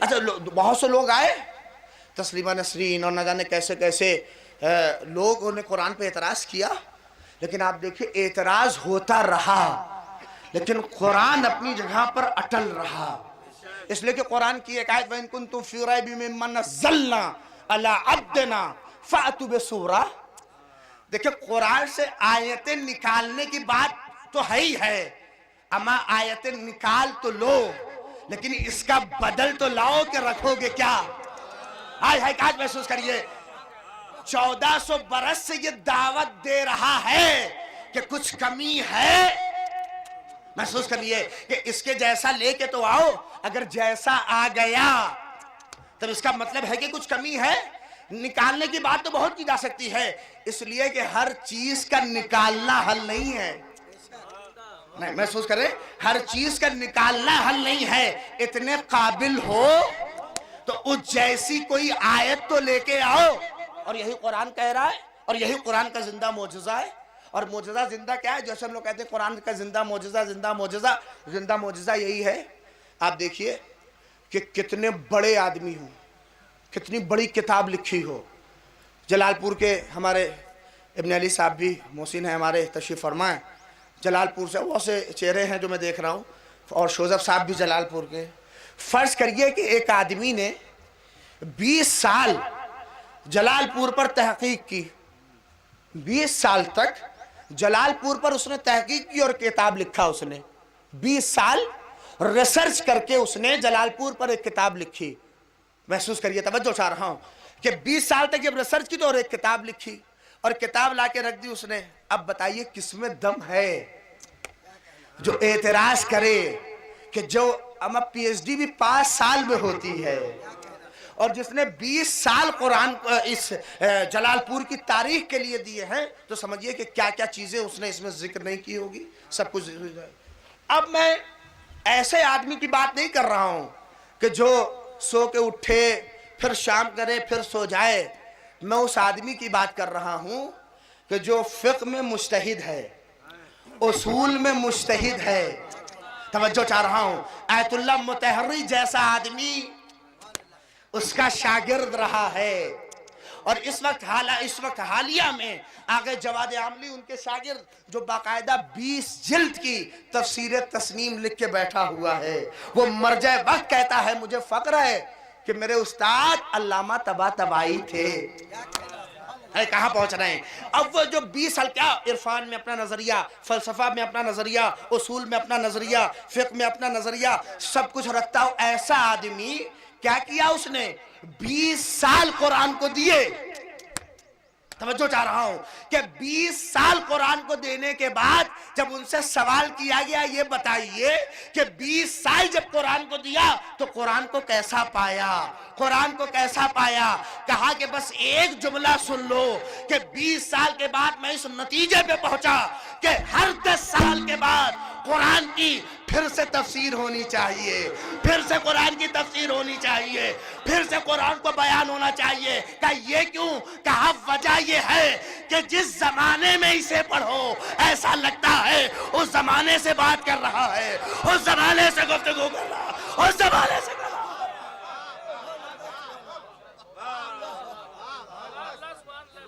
اچھا بہت سے لوگ آئے، تسلیمہ نسرین اور نہ جانے کیسے کیسے لوگوں نے قرآن پہ اعتراض کیا، لیکن آپ دیکھیں اعتراض ہوتا رہا لیکن قرآن اپنی جگہ پر اٹل رہا، اس لئے کہ قرآن کی ایک آیت وَإِن كُنتُمْ فِي رَيْبٍ مِّمَّا نَزَّلْنَا عَلَىٰ عَبْدِنَا فَأْتُوا بِسُورَةٍ۔ دیکھیں قرآن سے آیتیں نکالنے کی بات تو ہے ہی ہے، اما آیتیں نکال تو لو لیکن اس کا بدل تو لاؤ کہ رکھو گے کیا؟ حقیقت محسوس کریے 1400 برس سے یہ دعوت دے رہا ہے کہ کچھ کمی ہے، محسوس کریے کہ اس کے جیسا لے کے تو آؤ، اگر جیسا آ گیا تب اس کا مطلب ہے کہ کچھ کمی ہے، نکالنے کی بات تو بہت کی جا سکتی ہے، اس لیے کہ ہر چیز کا نکالنا حل نہیں ہے، نہیں محسوس کریں ہر چیز کا نکالنا حل نہیں ہے، اتنے قابل ہو تو اس جیسی کوئی آیت تو لے کے آؤ، اور یہی قرآن کہہ رہا ہے، اور یہی قرآن کا زندہ معجزہ ہے، اور معجزہ زندہ کیا ہے؟ جیسے ہم لوگ کہتے ہیں قرآن کا زندہ معجزہ، زندہ معجزہ، زندہ معجزہ یہی ہے۔ آپ دیکھیے کہ کتنے بڑے آدمی ہوں، کتنی بڑی کتاب لکھی ہو، جلال پور کے ہمارے ابن علی صاحب بھی محسن ہیں ہمارے، تشریف فرمائیں، جلال پور سے وہ سے چہرے ہیں جو میں دیکھ رہا ہوں، اور شوزف صاحب بھی جلال پور کے۔ فرض کریے کہ ایک آدمی نے 20 سال جلال پور پر تحقیق کی، 20 سال تک جلال پور پر اس نے تحقیق کی اور کتاب لکھا، اس نے 20 سال ریسرچ کر کے اس نے جلال پور پر ایک کتاب لکھی، محسوس کریے توجہ چاہ رہا ہوں کہ 20 سال تک جب ریسرچ کی تو اور ایک کتاب لکھی اور کتاب لا کے رکھ دی اس نے۔ اب بتائیے کس میں دم ہے جو اعتراض کرے کہ جو اما پی ایچ ڈی بھی 5 سال میں ہوتی ہے، اور جس نے 20 سال قرآن اس جلال پور کی تاریخ کے لیے دیے ہیں، تو سمجھئے کہ کیا کیا چیزیں اس نے اس میں ذکر نہیں کی ہوگی، سب کچھ ذکر ہے۔ اب میں ایسے آدمی کی بات نہیں کر رہا ہوں کہ جو سو کے اٹھے پھر شام کرے پھر سو جائے. میں اس آدمی کی بات کر رہا ہوں کہ جو فقہ میں مجتہد ہے, اصول میں مجتہد ہے. توجہ چاہ رہا ہوں, آیت اللہ مطہری جیسا آدمی اس کا شاگرد رہا ہے. اور اس وقت حالیہ میں آگے جواد عاملی ان کے شاگرد جو باقاعدہ 20 جلد کی تفسیر تسنیم لکھ کے بیٹھا ہوا ہے, وہ مرجع وقت کہتا ہے مجھے فخر ہے کہ میرے استاد علامہ طباطبائی تھے. کہاں پہنچ رہے ہیں اب وہ جو 20 سال کیا عرفان میں اپنا نظریہ, فلسفہ میں اپنا نظریہ, اصول میں اپنا نظریہ, فقہ میں اپنا نظریہ, سب کچھ رکھتا ہو. ایسا آدمی کیا کیا اس نے 20 سال قرآن کو دیے. توجہ چاہ رہا ہوں کہ 20 سال قرآن کو دینے کے بعد جب ان سے سوال کیا گیا یہ بتائیے کہ 20 سال جب قرآن کو دیا تو قرآن کو کیسا پایا, قرآن کو کیسا پایا. کہا کہ بس ایک جملہ سن لو کہ 20 سال کے بعد میں اس نتیجے پہ پہنچا کہ ہر 10 سال کے بعد قرآن کی پھر سے تفسیر ہونی چاہیے, پھر سے قرآن کی تفسیر ہونی چاہیے, پھر سے قرآن کو بیان ہونا چاہیے. کہا یہ کیوں؟ کہا وجہ یہ ہے کہ جس زمانے میں اسے پڑھو ایسا لگتا ہے اس زمانے سے بات کر رہا ہے, اس زمانے سے گفتگو کر رہا ہے, اس زمانے سے کر رہا ہے.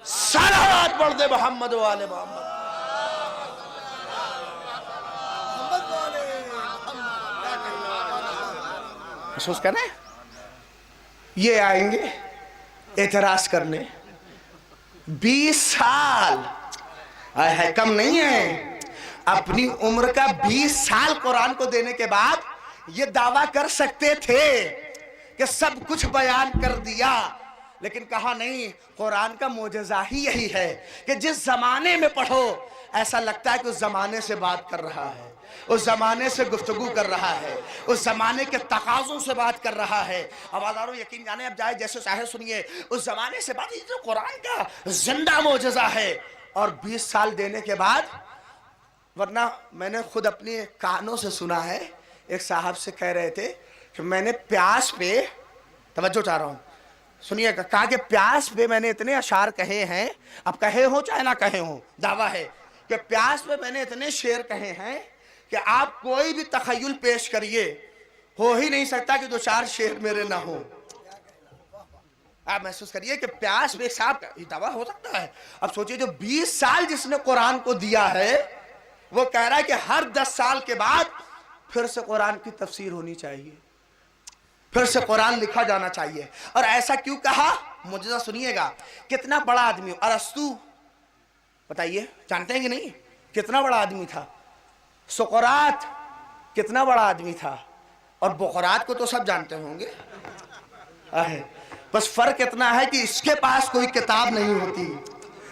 صلوات پڑھ دے محمد و آل محمد. محسوس کریں یہ آئیں گے اعتراض کرنے 20 سال ہے کم نہیں ہے. اپنی عمر کا 20 سال قرآن کو دینے کے بعد یہ دعویٰ کر سکتے تھے کہ سب کچھ بیان کر دیا, لیکن کہا نہیں, قرآن کا معجزہ ہی یہی ہے کہ جس زمانے میں پڑھو ایسا لگتا ہے کہ اس زمانے سے بات کر رہا ہے, اس زمانے سے گفتگو کر رہا ہے, اس زمانے کے تقاضوں سے بات کر رہا ہے. آوازداروں یقین جانے اب جائے جیسے چاہے سنیے, اس زمانے سے بات, یہ جو قرآن کا زندہ معجزہ ہے. اور 20 سال دینے کے بعد, ورنہ میں نے خود اپنے کانوں سے سنا ہے, ایک صاحب سے کہہ رہے تھے کہ میں نے پیاس پہ, توجہ چاہ رہا ہوں سنیے, کہا کہ پیاس پہ میں نے اتنے اشعار کہے ہیں, اب کہے ہوں چاہے نہ کہے ہوں, دعویٰ ہے کہ پیاس پہ میں نے اتنے شعر کہے ہیں کہ آپ کوئی بھی تخیل پیش کریے ہو ہی نہیں سکتا کہ 2-4 شعر میرے نہ ہوں. آپ محسوس کریے کہ پیاس بے صاحب کا یہ دعویٰ ہو سکتا ہے. اب سوچئے جو 20 سال جس نے قرآن کو دیا ہے وہ کہہ رہا ہے کہ ہر 10 سال کے بعد پھر سے قرآن کی تفسیر ہونی چاہیے, پھر سے قرآن لکھا جانا چاہیے. اور ایسا کیوں کہا؟ معجزہ سنیے گا. کتنا بڑا آدمی, ارسطو بتائیے جانتے ہیں کہ نہیں کتنا بڑا آدمی تھا؟ سقراط کتنا بڑا آدمی تھا؟ اور بقراط کو تو سب جانتے ہوں گے, بس فرق اتنا ہے کہ اس کے پاس کوئی کتاب نہیں ہوتی.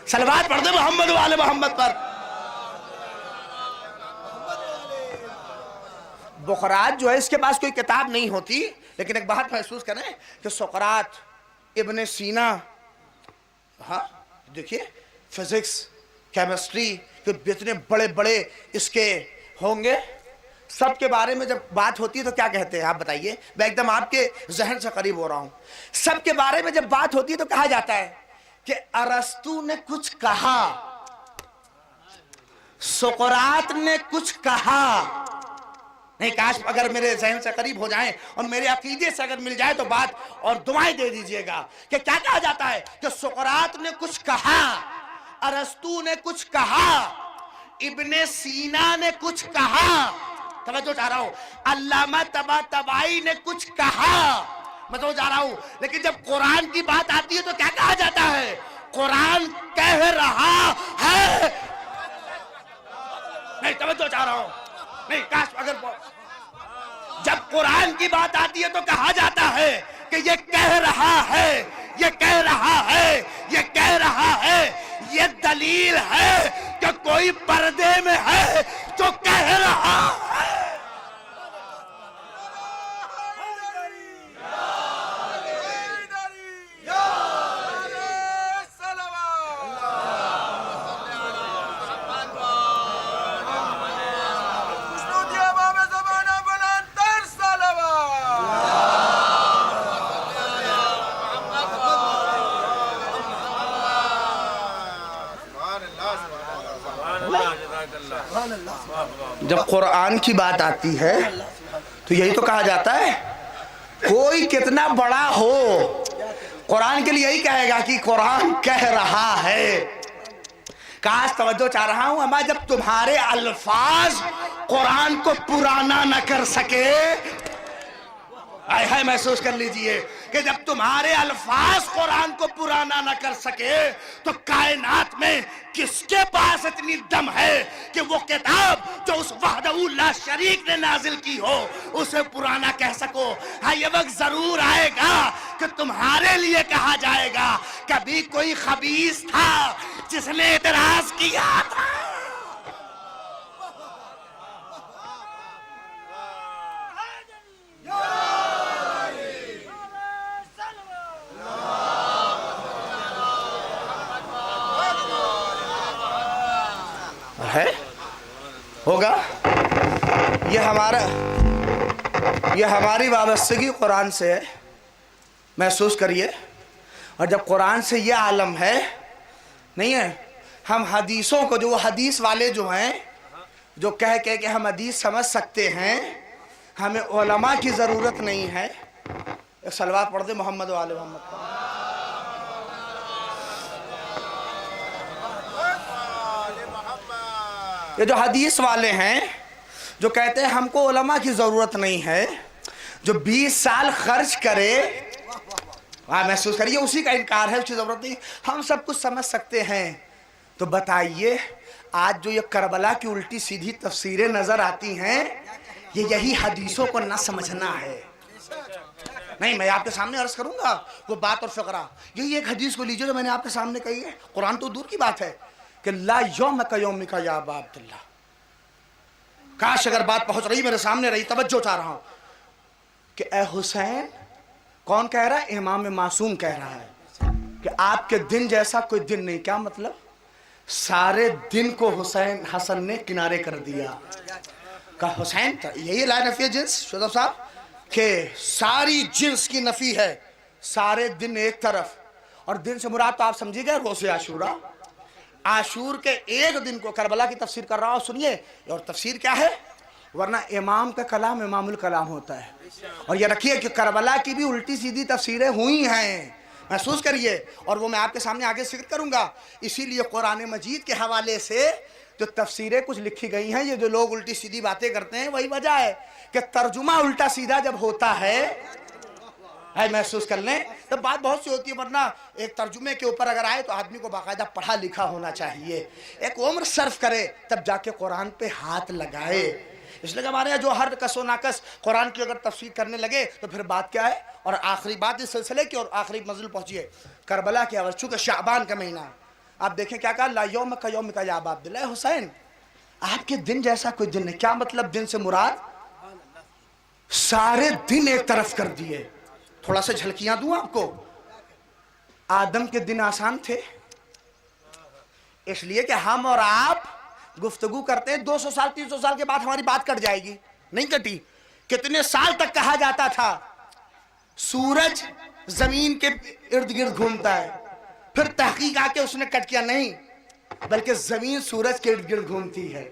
صلوات پڑھ دے محمد و آل محمد پر. بقراط جو ہے اس کے پاس کوئی کتاب نہیں ہوتی, لیکن ایک بات محسوس کریں کہ سقراط, ابن سینا, ہاں دیکھیے فزکس, کیمسٹری کہ اتنے بڑے بڑے اس کے ہوں گے, سب کے بارے میں جب بات ہوتی ہے تو کیا کہتے ہیں آپ بتائیے؟ میں ایک دم آپ کے ذہن سے قریب ہو رہا ہوں. سب کے بارے میں جب بات ہوتی ہے تو کہا جاتا ہے کہ ارسطو نے کچھ کہا, سقراط نے کچھ کہا. نہیں, کاش اگر میرے ذہن سے قریب ہو جائیں اور میرے عقیدے سے اگر مل جائے تو بات اور دعائیں دے دیجئے گا کہ کیا کہا جاتا ہے کہ سقراط نے کچھ کہا, ارسطو نے کچھ کہا, ابن سینا نے کچھ کہا. توجہ چاہ رہا ہوں, علامہ طباطبائی نے کچھ کہا. میں تو جا رہا ہوں, لیکن جب قرآن کی بات آتی ہے تو کیا کہا جاتا ہے؟ قرآن کہہ رہا ہے. نہیں, توجہ چاہ رہا ہوں, نہیں, کاش اگر جب قرآن کی بات آتی ہے تو کہا جاتا ہے کہ یہ کہہ رہا ہے, یہ کہہ رہا ہے, یہ کہہ رہا ہے. یہ دلیل ہے کہ کوئی پردے میں ہے جو کہہ رہا ہے. جب قرآن کی بات آتی ہے تو یہی تو کہا جاتا ہے، کوئی کتنا بڑا ہو قرآن کے لیے یہی کہے گا کہ قرآن کہہ رہا ہے۔ کاش توجہ چاہ رہا ہوں، اما جب تمہارے الفاظ قرآن کو پرانا نہ کر سکے، آئے محسوس کر لیجئے کہ جب تمہارے الفاظ قرآن کو پرانا نہ کر سکے تو کائنات میں کس کے پاس اتنی دم ہے کہ وہ کتاب جو اس وحدہ لا شریک نے نازل کی ہو اسے پرانا کہہ سکو۔ ہاں یہ وقت ضرور آئے گا کہ تمہارے لیے کہا جائے گا کبھی کوئی خبیث تھا جس نے اعتراض کیا تھا۔ ہے ہوگا یہ ہماری وابستگی قرآن سے ہے، محسوس کریے۔ اور جب قرآن سے یہ عالم ہے نہیں ہے، ہم حدیثوں کو، جو وہ حدیث والے جو ہیں جو کہہ کہ ہم حدیث سمجھ سکتے ہیں، ہمیں علماء کی ضرورت نہیں ہے۔ ایک صلوات پڑھ دے محمد و آل محمد۔ یہ جو حدیث والے ہیں جو کہتے ہیں ہم کو علماء کی ضرورت نہیں ہے، جو 20 سال خرچ کرے، محسوس کریے اسی کا انکار ہے، اس کی ضرورت نہیں، ہم سب کچھ سمجھ سکتے ہیں۔ تو بتائیے آج جو یہ کربلا کی الٹی سیدھی تفسیریں نظر آتی ہیں، یہی حدیثوں کو نہ سمجھنا ہے۔ نہیں، میں آپ کے سامنے عرض کروں گا وہ بات اور فقرہ، یہی ایک حدیث کو لیجئے جو میں نے آپ کے سامنے کہی ہے، قرآن تو دور کی بات ہے کہ لا یومک یومک یا ابا عبداللہ۔ کاش اگر بات پہنچ رہی میرے سامنے رہی، توجہ چاہ رہا ہوں کہ اے حسین، کون کہہ رہا ہے؟ امام معصوم کہہ رہا ہے کہ آپ کے دن جیسا کوئی دن نہیں۔ کیا مطلب؟ سارے دن کو حسین حسن نے کنارے کر دیا۔ کہا حسین تھا، یہی لا نفی جنس شدہ صاحب کہ ساری جنس کی نفی ہے، سارے دن ایک طرف، اور دن سے مراد تو آپ سمجھے گئے روز عاشورہ۔ عاشور کے ایک دن کو کربلا کی تفسیر کر رہا ہوں، سنیے، اور تفسیر کیا ہے؟ ورنہ امام کا کلام امام الکلام ہوتا ہے۔ اور یہ رکھیے کہ کربلا کی بھی الٹی سیدھی تفسیریں ہوئی ہیں، محسوس کریے، اور وہ میں آپ کے سامنے آگے ذکر کروں گا۔ اسی لیے قرآن مجید کے حوالے سے جو تفسیریں کچھ لکھی گئی ہیں، یہ جو لوگ الٹی سیدھی باتیں کرتے ہیں، وہی وجہ ہے کہ ترجمہ الٹا سیدھا جب ہوتا ہے، محسوس کر لیں، تو بات بہت سی ہوتی ہے، ورنہ ایک ترجمے کے اوپر اگر آئے تو آدمی کو باقاعدہ پڑھا لکھا ہونا چاہیے، ایک عمر صرف کرے تب جا کے قرآن پہ ہاتھ لگائے۔ اس لیے ہمارے یہاں جو ہر کس و ناکس قرآن کی اگر تفسیر کرنے لگے تو پھر بات کیا ہے؟ اور آخری بات اس سلسلے کی اور آخری منزل پہنچی ہے کربلا کی آواز، چونکہ شعبان کا مہینہ ہے۔ آپ دیکھیں کیا کہا؟ لا یومک یومک یا ابا عبداللہ۔ حسین آپ کے دن جیسا کوئی دن نہیں۔ کیا مطلب؟ دن سے مراد سارے دن ایک طرف کر دیے۔ تھوڑا سا جھلکیاں دوں آپ کو۔ آدم کے دن آسان تھے، اس لیے کہ ہم اور آپ گفتگو کرتے ہیں، 200 سال 300 سال کے بعد ہماری بات کٹ جائے گی، نہیں کٹی۔ کتنے سال تک کہا جاتا تھا سورج زمین کے ارد گرد گھومتا ہے، پھر تحقیق آ کے اس نے کٹ کیا، نہیں، بلکہ زمین سورج کے ارد گرد گھومتی ہے۔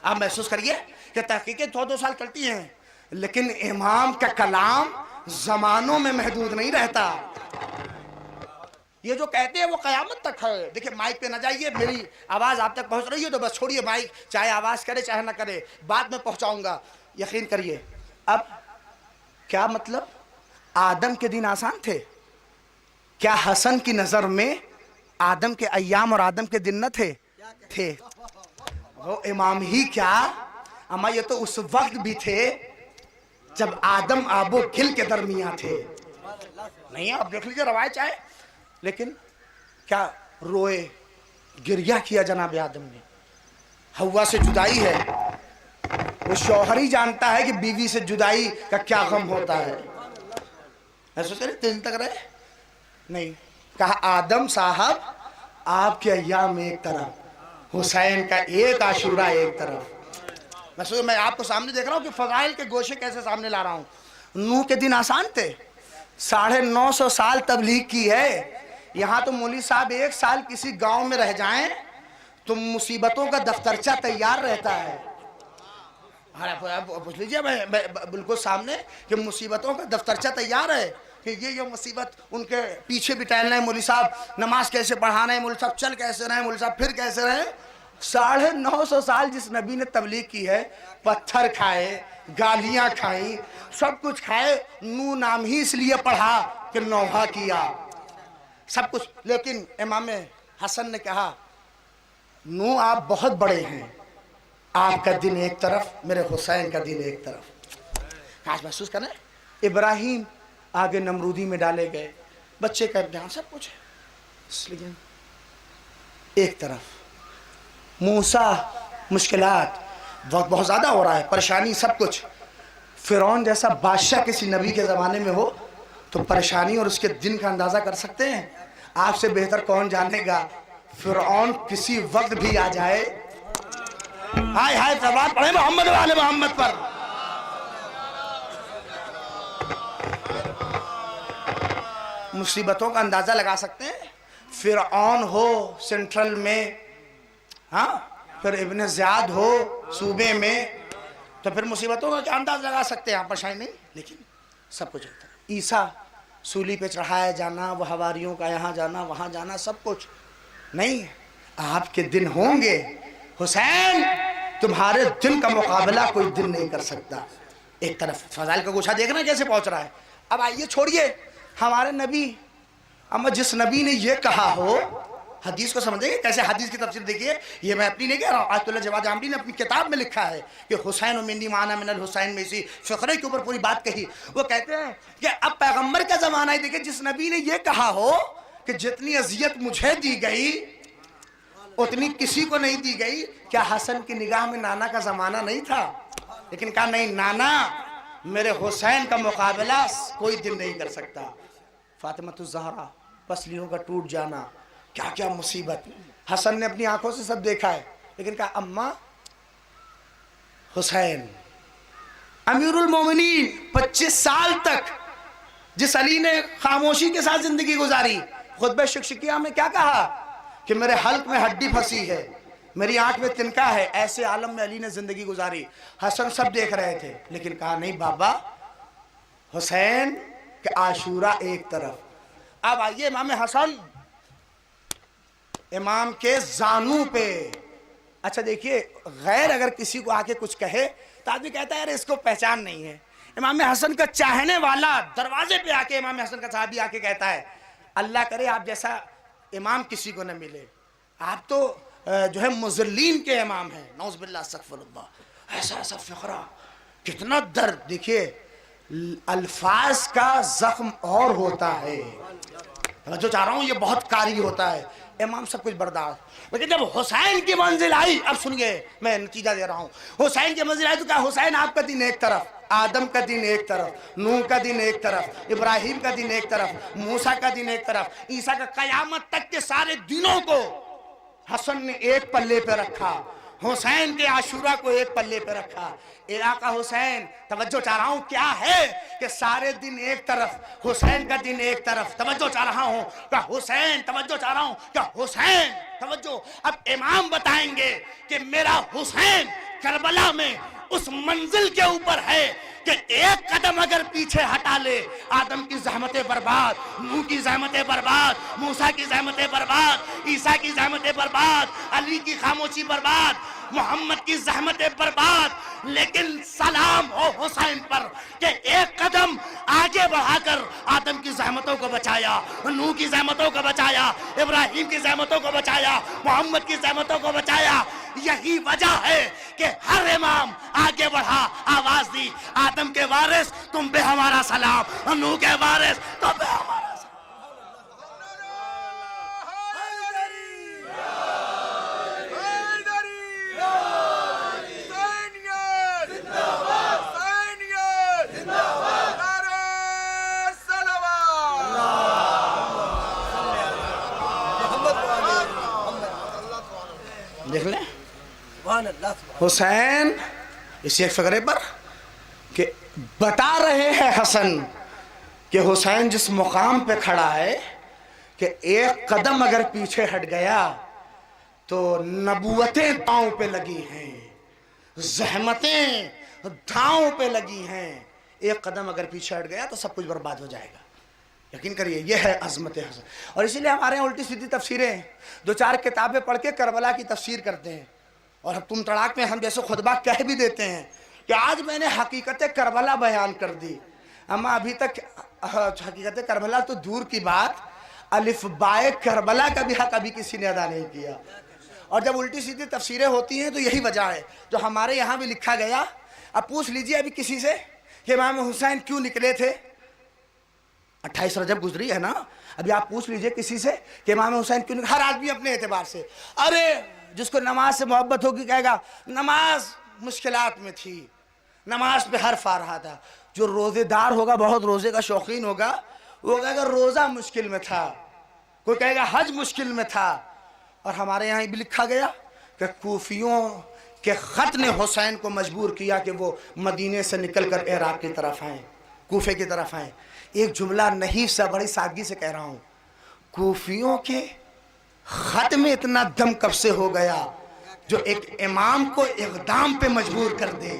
آپ محسوس کریے کہ تحقیقیں 200 سال چلتی ہیں، لیکن امام کا کلام زمانوں میں محدود نہیں رہتا۔ یہ جو کہتے ہیں وہ قیامت تک ہے۔ دیکھیں مائک پہ نہ جائیے، میری آواز آپ تک پہنچ رہی ہے تو بس چھوڑیے مائک، چاہے آواز کرے چاہے نہ کرے، بعد میں پہنچاؤں گا، یقین کریے۔ اب کیا مطلب؟ آدم کے دن آسان تھے؟ کیا حسن کی نظر میں آدم کے ایام اور آدم کے دن نہ تھے؟ وہ امام ہی کیا، اما یہ تو اس وقت بھی تھے جب آدم آب و گل کے درمیان تھے۔ نہیں، آپ دیکھ لیجئے روایت چاہے، لیکن کیا روئے، گریہ کیا جناب آدم نے۔ حوا سے جدائی ہے، وہ شوہر ہی جانتا ہے کہ بیوی سے جدائی کا کیا غم ہوتا ہے۔ ایسا کرے 3 دن تک رہے؟ نہیں، کہا آدم صاحب آپ کے ایام ایک طرف، حسین کا ایک عاشورہ ایک طرف۔ میں آپ کو سامنے دیکھ رہا ہوں کہ فضائل کے گوشے کیسے سامنے لا رہا ہوں۔ نوح کے دن آسان تھے، 950 سال تبلیغ کی ہے، یہاں تو مولوی صاحب 1 سال کسی گاؤں میں رہ جائیں تو مصیبتوں کا دفترچہ تیار رہتا ہے. پوچھ لیجئے بالکل سامنے کہ مصیبتوں کا دفترچہ تیار ہے کہ یہ مصیبت ان کے پیچھے بھی ٹہلنا ہے. مولوی صاحب نماز کیسے پڑھانا ہے, مولوی صاحب چل کیسے رہے, مولوی صاحب پھر کیسے رہے. 950 سال جس نبی نے تبلیغ کی ہے, پتھر کھائے, گالیاں کھائیں, سب کچھ کھائے. نو نام ہی اس لیے پڑھا کہ نوحہ کیا, سب کچھ. لیکن امام حسن نے کہا نو آپ بہت بڑے ہیں, آپ کا دن ایک طرف, میرے حسین کا دن ایک طرف. آج محسوس کریں, ابراہیم آگے نمرودی میں ڈالے گئے, بچے کا امتحان, سب کچھ ہے, لیکن ایک طرف موسیٰ مشکلات, وقت بہت زیادہ ہو رہا ہے, پریشانی, سب کچھ. فرعون جیسا بادشاہ کسی نبی کے زمانے میں ہو تو پریشانی اور اس کے دن کا اندازہ کر سکتے ہیں. آپ سے بہتر کون جانے گا, فرعون کسی وقت بھی آ جائے. ہائے ہائے صلوات پڑھیں محمد و آل محمد پر. مصیبتوں کا اندازہ لگا سکتے ہیں. فرعون ہو سینٹرل میں, ہاں, پھر ابن زیاد ہو صوبے میں, تو پھر مصیبتوں کا کیا انداز لگا سکتے ہیں آپ, پریشانی نہیں. لیکن سب کچھ ہوتا ہے. عیسیٰ سولی پہ چڑھایا جانا, وہ حواریوں کا یہاں جانا وہاں جانا, سب کچھ نہیں. آپ کے دن ہوں گے حسین, تمہارے دن کا مقابلہ کوئی دن نہیں کر سکتا. ایک طرف فضائل کا گوشہ دیکھنا کیسے پہنچ رہا ہے. اب آئیے چھوڑیے ہمارے نبی, اما جس نبی نے یہ کہا ہو, حدیث کو سمجھیں گے کیسے, حدیث کی تفسیر دیکھیے. یہ میں اپنی نہیں کہہ رہا ہوں, آیت اللہ جواد عامری نے اپنی کتاب میں لکھا ہے کہ حسین و منی معنی من الحسین میں اسی فقرے کے اوپر پوری بات کہی. وہ کہتے ہیں کہ اب پیغمبر کا زمانہ ہے, دیکھیں جس نبی نے یہ کہا ہو کہ جتنی اذیت مجھے دی گئی اتنی کسی کو نہیں دی گئی, کیا حسن کی نگاہ میں نانا کا زمانہ نہیں تھا؟ لیکن کہا نہیں, نانا میرے حسین کا مقابلہ کوئی دن نہیں کر سکتا. فاطمۃ الزہرا, پسلیوں کا ٹوٹ جانا, کیا کیا مصیبت. حسن نے اپنی آنکھوں سے سب دیکھا ہے, لیکن کہا اماں حسین امیر المومنین 25 سال تک جس علی نے خاموشی کے ساتھ زندگی گزاری, خطبہ شکشکیہ میں کیا کہا کہ میرے حلق میں ہڈی پھنسی ہے, میری آنکھ میں تنکا ہے, ایسے عالم میں علی نے زندگی گزاری. حسن سب دیکھ رہے تھے, لیکن کہا نہیں بابا, حسین کہ عاشورہ ایک طرف. اب آئیے امام حسن, امام کے زانو پہ. اچھا دیکھیے, غیر اگر کسی کو آ کے کچھ کہے تو آدمی کہتا ہے یار اس کو پہچان نہیں ہے. امام حسن کا چاہنے والا دروازے پہ آ کے, امام حسن کا صحابی آ کے کہتا ہے اللہ کرے آپ جیسا امام کسی کو نہ ملے, آپ تو جو ہے مذلین کے امام ہیں, نعوذ باللہ استغفر اللہ. ایسا ایسا فقرہ, کتنا درد. دیکھیے الفاظ کا زخم اور ہوتا ہے, جو چاہ رہا ہوں یہ بہت کاری ہوتا ہے. امام سب کچھ برداشت, لیکن جب حسین کی منزل آئی, اب سنیے میں نتیجہ دے رہا ہوں, حسین کی منزل آئی تو کہا حسین آپ کا دن ایک طرف, آدم کا دن ایک طرف, نوح کا دن ایک طرف, ابراہیم کا دن ایک طرف, موسیٰ کا دن ایک طرف, عیسیٰ کا, قیامت تک کے سارے دنوں کو حسن نے ایک پلے پہ رکھا, حسین کے عاشورہ کو ایک پلے پہ رکھا. علاقہ حسین, توجہ چاہ رہا ہوں کیا ہے کہ سارے دن ایک طرف, حسین کا دن ایک طرف. توجہ چاہ رہا ہوں کہ حسین, توجہ چاہ رہا ہوں کہ حسین, توجہ. اب امام بتائیں گے کہ میرا حسین کربلا میں اس منزل کے اوپر ہے کہ ایک قدم اگر پیچھے ہٹا لے, آدم کی زحمتیں برباد, نوح کی زحمتیں برباد, موسیٰ کی زحمتیں برباد, عیسیٰ کی زحمتیں برباد, علی کی خاموشی برباد, محمد کی زحمتیں برباد. لیکن سلام ہو حسین پر کہ ایک قدم آگے بڑھا کر آدم کی زحمتوں کو بچایا, نوح کی زحمتوں کو بچایا, ابراہیم کی زحمتوں کو بچایا, محمد کی زحمتوں کو بچایا. یہی وجہ ہے کہ ہر امام آگے بڑھا, آواز دی, آدم کے وارث تم پہ ہمارا سلام, نوح کے وارث تم پہ ہمارا سلام. دیکھ لیں حسین اسی ایک فقرے پر کہ بتا رہے ہیں حسن کہ حسین جس مقام پہ کھڑا ہے کہ ایک قدم اگر پیچھے ہٹ گیا تو نبوتیں پاؤں پہ لگی ہیں، زحمتیں دھاؤں پہ لگی ہیں، ایک قدم اگر پیچھے ہٹ گیا تو سب کچھ برباد ہو جائے گا۔ یقین کریے یہ ہے عظمت حسن۔ اور اسی لیے ہمارے یہاں الٹی سیدھی تفسیریں، دو چار کتابیں پڑھ کے کربلا کی تفسیر کرتے ہیں، اور تم تڑاک میں ہم جیسے خطبہ کہہ بھی دیتے ہیں کہ آج میں نے حقیقت کربلا بیان کر دی، اما ابھی تک حقیقت کربلا تو دور کی بات، الف بائے کربلا کا بھی حق ابھی کسی نے ادا نہیں کیا۔ اور جب الٹی سیدھی تفسیریں ہوتی ہیں تو یہی وجہ ہے جو ہمارے یہاں بھی لکھا گیا۔ اب پوچھ لیجئے ابھی کسی سے کہ امام حسین کیوں نکلے تھے، 28 رجب گزری ہے نا، ابھی آپ پوچھ لیجئے کسی سے کہ امام حسین کیوں نکلے، ہر آدمی اپنے اعتبار سے، ارے جس کو نماز سے محبت ہوگی کہے گا نماز مشکلات میں تھی، نماز پہ حرف آ رہا تھا۔ جو روزے دار ہوگا، بہت روزے کا شوقین ہوگا، وہ کہے گا روزہ مشکل میں تھا، کوئی کہے گا حج مشکل میں تھا۔ اور ہمارے یہاں بھی لکھا گیا کہ کوفیوں کے خط نے حسین کو مجبور کیا کہ وہ مدینے سے نکل کر عراق کی طرف آئیں، کوفے کی طرف آئیں۔ ایک جملہ نہیں سا بڑی سادگی سے کہہ رہا ہوں، کوفیوں کے خط میں اتنا دم کب سے ہو گیا جو ایک امام کو اقدام پہ مجبور کر دے۔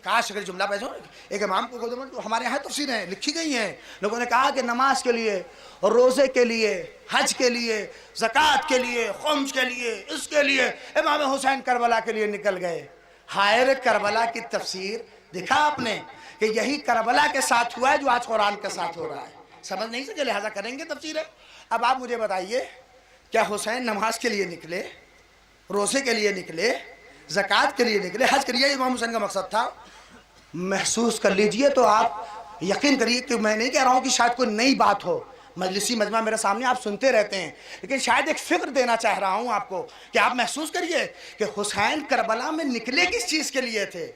کاش اگر جملہ پیسے ایک امام کو، ہمارے یہاں تفسیریں لکھی گئی ہیں، لوگوں نے کہا کہ نماز کے لیے، روزے کے لیے، حج کے لیے، زکوٰۃ کے لیے، خمس کے لیے، اس کے لیے امام حسین کربلا کے لیے نکل گئے۔ حائر کربلا کی تفسیر دیکھا آپ نے کہ یہی کربلا کے ساتھ ہوا ہے جو آج قرآن کے ساتھ ہو رہا ہے۔ سمجھ نہیں سکے لہذا کریں گے تفسیریں۔ اب آپ مجھے بتائیے کیا حسین نماز کے لیے نکلے، روزے کے لیے نکلے، زکوٰۃ کے لیے نکلے، حج کے لیے امام حسین کا مقصد تھا؟ محسوس کر لیجئے تو آپ یقین کریے کہ میں نہیں کہہ رہا ہوں کہ شاید کوئی نئی بات ہو، مجلسی مجمع میرے سامنے آپ سنتے رہتے ہیں، لیکن شاید ایک فکر دینا چاہ رہا ہوں آپ کو کہ آپ محسوس کریے کہ حسین کربلا میں نکلے کس چیز کے لیے تھے،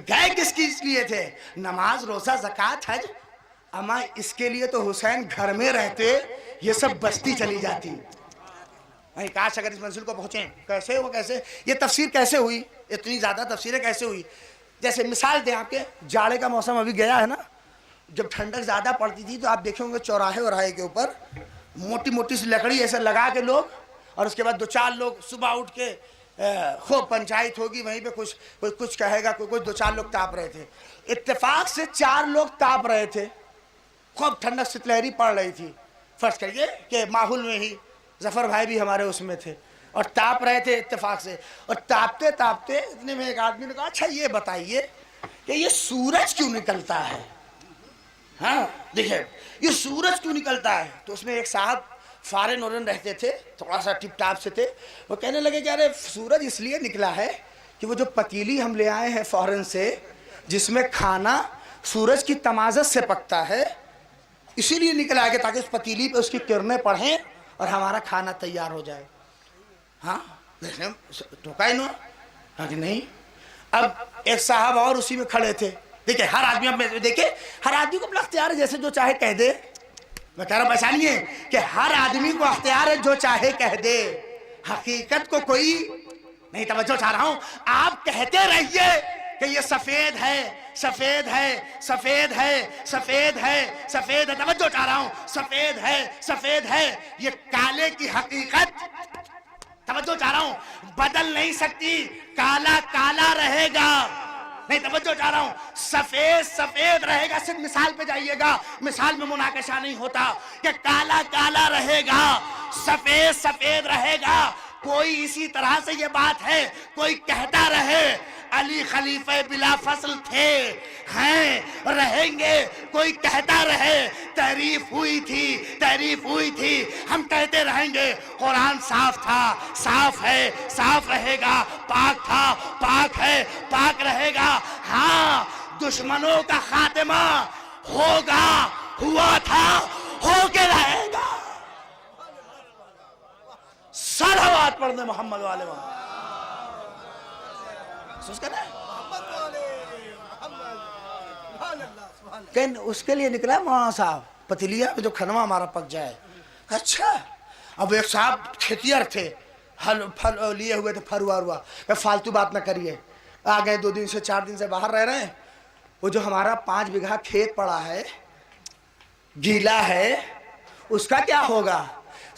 گئے کس چیز کے لیے تھے؟ نماز، روزہ، زکوٰۃ، حج۔ اما اس کے لیے تو حسین گھر میں رہتے، یہ سب بستی چلی جاتی۔ کاش اگر اس منزل کو پہنچیں، کیسے ہو، کیسے یہ تفسیر کیسے ہوئی، اتنی زیادہ تفسیریں کیسے ہوئی؟ جیسے مثال دیں آپ کے، جاڑے کا موسم ابھی گیا ہے نا، جب ٹھنڈک زیادہ پڑتی تھی تو آپ دیکھیں گے چوراہے کے اوپر موٹی موٹی سی لکڑی ایسے لگا کے لوگ، اور اس کے بعد دو چار لوگ صبح اٹھ کے خوب پنچایت ہوگی وہیں پہ، کوئی کچھ کہے گا، کوئی دو چار لوگ تاپ رہے تھے۔ اتفاق سے 4 لوگ تاپ رہے تھے، خوب ٹھنڈک ستلہری پڑ رہی تھی، فرض کریے کہ ماحول میں ہی ظفر بھائی بھی ہمارے اس میں تھے اور تاپ رہے تھے اتفاق سے، اور تاپتے تاپتے اتنے میں ایک آدمی نے کہا اچھا یہ بتائیے کہ یہ سورج کیوں نکلتا ہے؟ ہاں دیکھیں یہ سورج کیوں نکلتا ہے؟ تو اس میں ایک صاحب فارن اورن رہتے تھے، تھوڑا سا ٹپ ٹاپ سے تھے، وہ کہنے لگے کہ ارے سورج اس لیے نکلا ہے کہ وہ جو پتیلی ہم لے آئے ہیں فارن سے جس میں کھانا سورج کی تمازت سے پکتا ہے، اسی لیے نکلا ہے کہ تاکہ اس پتیلی پہ اس کی کرنیں پڑھیں اور ہمارا کھانا تیار ہو جائے۔ ہاں دیکھیں ٹوکا انہوں ہاں کہ نہیں۔ اب ایک صاحب اور اسی میں کھڑے تھے، دیکھیں ہر آدمی اب دیکھیں ہر آدمی کو اپنا اختیار ہے جیسے جو چاہے کہہ دے، میں کہہ رہا ہوں ایسا نہیں ہے کہ ہر آدمی کو اختیار ہے جو چاہے کہہ دے، حقیقت کو کوئی نہیں۔ توجہ چاہ رہا ہوں آپ کہتے رہیے کہ یہ سفید ہے، سفید ہے، سفید ہے، سفید ہے، سفید ہے، توجہ چاہ رہا ہوں سفید ہے، سفید ہے، یہ کالے کی حقیقت توجہ چاہ رہا ہوں بدل نہیں سکتی، کالا کالا رہے گا، نہیں توجہ چاہ رہا ہوں سفید سفید رہے گا۔ صرف مثال پہ جائیے گا، مثال میں مناقشہ نہیں ہوتا کہ کالا کالا رہے گا، سفید سفید رہے گا۔ کوئی اسی طرح سے یہ بات ہے، کوئی کہتا رہے علی خلیفہ بلا فصل تھے، ہیں، رہیں گے، کوئی کہتا رہے تحریف ہوئی تھی، تحریف ہوئی تھی، ہم کہتے رہیں گے قرآن صاف تھا، صاف ہے، صاف رہے گا، پاک تھا، پاک ہے، پاک رہے گا۔ ہاں دشمنوں کا خاتمہ ہوگا، ہوا تھا، ہو کے رہے گا۔ صلوات پڑھنے محمد والے وہاں محسوس کرنا ہے کہ اس کے لیے نکلا مولانا صاحب پتیلیا میں جو کھنوا ہمارا پک جائے۔ اچھا اب ایک صاحب کھیتیار تھے، پھل لیے ہوئے تھے، پھر ہوا کہ فالتو بات نہ کریے، آ گئے 2 دن سے 4 دن سے باہر رہ رہے ہیں، وہ جو ہمارا 5 بیگھہ کھیت پڑا ہے گیلا ہے اس کا کیا ہوگا؟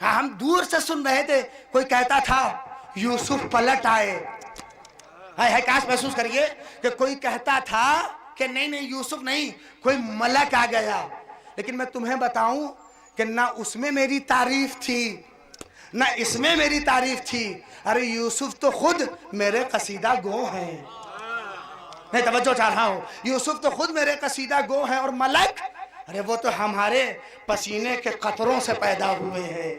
ہم دور سے سن رہے تھے کوئی کہتا تھا یوسف پلٹ آئے. ہے کاش محسوس کریے کہ کوئی کہتا تھا کہ نہیں یوسف نہیں, کوئی ملک آ گیا. لیکن میں تمہیں بتاؤں کہ نہ اس میں میری تعریف تھی نہ اس میں میری تعریف تھی. ارے یوسف تو خود میرے قصیدہ گو ہیں. نہیں توجہ چاہ رہا ہوں, یوسف تو خود میرے قصیدہ گو ہیں. اور ملک, ارے وہ تو ہمارے پسینے کے قطروں سے پیدا ہوئے ہیں.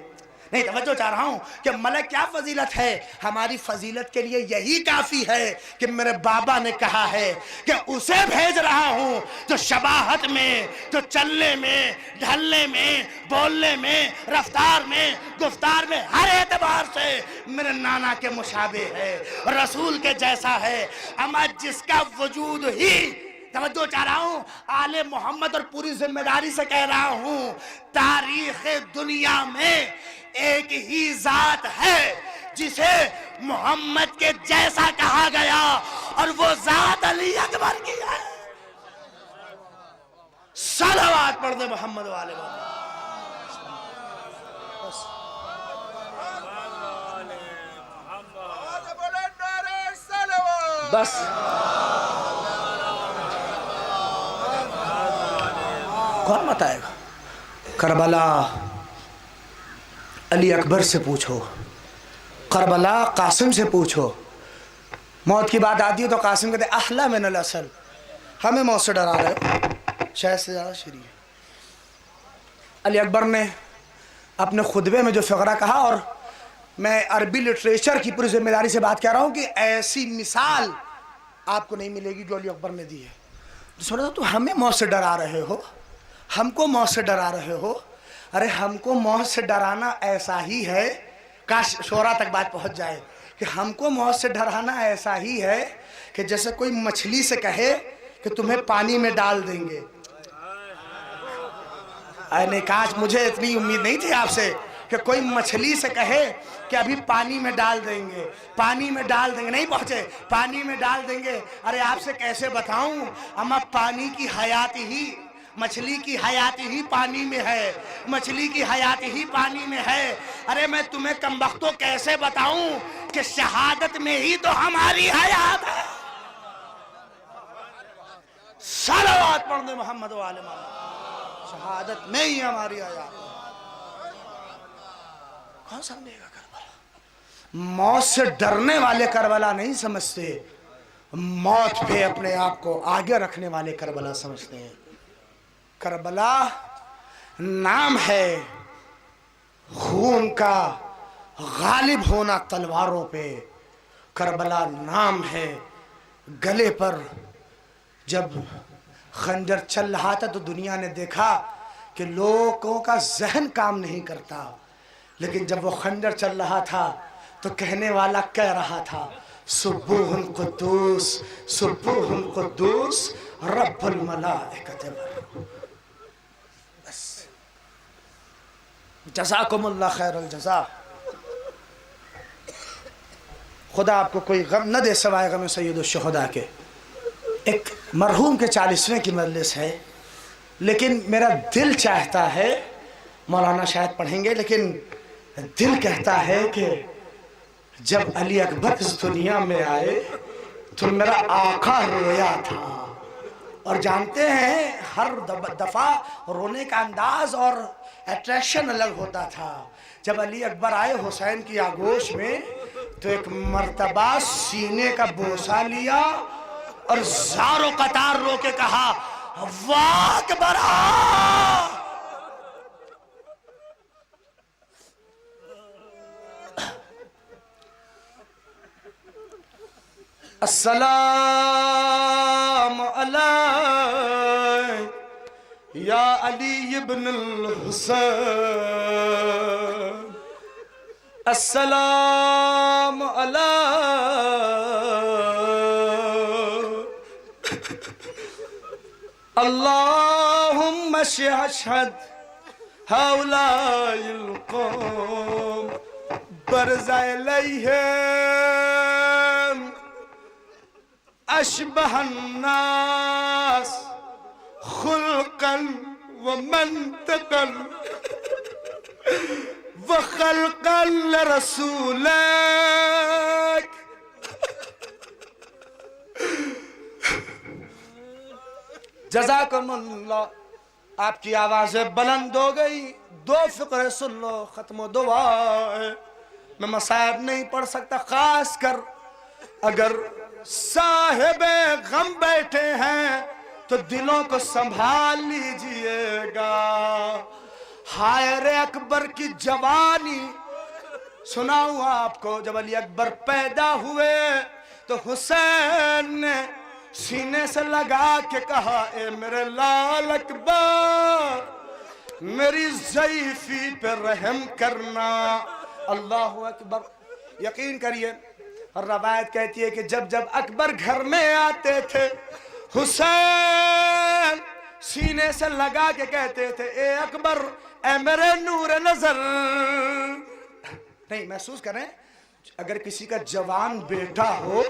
نہیں توجہ چاہ رہا ہوں کہ ملک کیا فضیلت ہے. ہماری فضیلت کے لیے یہی کافی ہے کہ میرے بابا نے کہا ہے کہ اسے بھیج رہا ہوں جو شباہت میں, جو چلنے میں, ڈھلنے میں, بولنے میں, رفتار میں, گفتار میں, ہر اعتبار سے میرے نانا کے مشابہ ہے, رسول کے جیسا ہے. اما جس کا وجود ہی, توجہ چاہ رہا ہوں, آل محمد اور پوری ذمہ داری سے کہہ رہا ہوں, تاریخ دنیا میں ایک ہی ذات ہے جسے محمد کے جیسا کہا گیا, اور وہ ذات علی اکبر کی ہے. صلوات پڑھ دے محمد والے بس. کون بتائے گا؟ کربلا علی اکبر سے پوچھو, کربلا قاسم سے پوچھو. موت کی بات آتی ہے تو قاسم کہتے احلا من الاصل, ہمیں موت سے ڈرا رہے ہو, شاید سے زیادہ شریع. علی اکبر نے اپنے خطبے میں جو فقرہ کہا, اور میں عربی لٹریچر کی پوری ذمہ داری سے بات کہہ رہا ہوں کہ ایسی مثال آپ کو نہیں ملے گی جو علی اکبر نے دی ہے. تو ہمیں موت سے ڈرا رہے ہو, ہم کو موت سے ڈرا رہے ہو. ارے ہم کو موت سے ڈرانا ایسا ہی ہے, کاش شعراء تک بات پہنچ جائے, کہ ہم کو موت سے ڈرانا ایسا ہی ہے کہ جیسے کوئی مچھلی سے کہے کہ تمہیں پانی میں ڈال دیں گے. ارے کاش, مجھے اتنی امید نہیں تھی آپ سے کہ کوئی مچھلی سے کہے کہ ابھی پانی میں ڈال دیں گے, پانی میں ڈال دیں گے. نہیں پہنچے, پانی میں ڈال دیں گے. ارے آپ سے کیسے بتاؤں, اما پانی کی حیات ہی, مچھلی کی حیات ہی پانی میں ہے, مچھلی کی حیات ہی پانی میں ہے. ارے میں تمہیں کمبختوں کیسے بتاؤں کہ شہادت میں ہی تو ہماری حیات ہے. صلوات پڑھ دے محمد و آل محمد, شہادت میں ہی ہماری حیات ہے. کون سمجھے گا کربلا؟ موت سے ڈرنے والے کربلا نہیں سمجھتے, موت پہ اپنے آپ کو آگے رکھنے والے کربلا سمجھتے ہیں. کربلا نام ہے خون کا غالب ہونا تلواروں پہ. کربلا نام ہے گلے پر جب خنجر چل رہا تھا تو دنیا نے دیکھا کہ لوگوں کا ذہن کام نہیں کرتا, لیکن جب وہ خنجر چل رہا تھا تو کہنے والا کہہ رہا تھا سبوح قدوس سبوح قدوس رب الملائکۃ والروح. بس جزاکم اللہ خیر الجزا. خدا آپ کو کوئی غم نہ دے سوائے غم سید الشہداء کے. ایک مرحوم کے 40ویں کی مجلس ہے, لیکن میرا دل چاہتا ہے, مولانا شاید پڑھیں گے, لیکن دل کہتا ہے کہ جب علی اکبر اس دنیا میں آئے تو میرا آقا رویا تھا. اور جانتے ہیں ہر دفعہ رونے کا انداز اور اٹریکشن الگ ہوتا تھا. جب علی اکبر آئے حسین کی آغوش میں تو ایک مرتبہ سینے کا بوسہ لیا اور زار و قطار رو کے کہا واہ اکبر. السلام علیک یا علی ابن الحسین, السلام علیک اللہم اشہد ہؤلاء القوم برز الیہم اشبہ الناس خلقا ومنطقا وخلقا لرسولك. جزاکم اللہ. آپ کی آوازیں بلند ہو گئی. 2 فقرے سن لو، ختم و دعا ہے. میں مصائب نہیں پڑھ سکتا، خاص کر اگر صاحب غم بیٹھے ہیں تو دلوں کو سنبھال لیجئے گا. حائر اکبر کی جوانی سناؤں آپ کو. جب علی اکبر پیدا ہوئے تو حسین نے سینے سے لگا کے کہا اے میرے لال اکبر میری ضعیفی پہ رحم کرنا. اللہ اکبر. یقین کریے اور روایت کہتی ہے کہ جب جب اکبر گھر میں آتے تھے حسین سینے سے لگا کے کہتے تھے اے اکبر اے میرے نور نظر. نہیں محسوس کریں اگر کسی کا جوان بیٹا ہو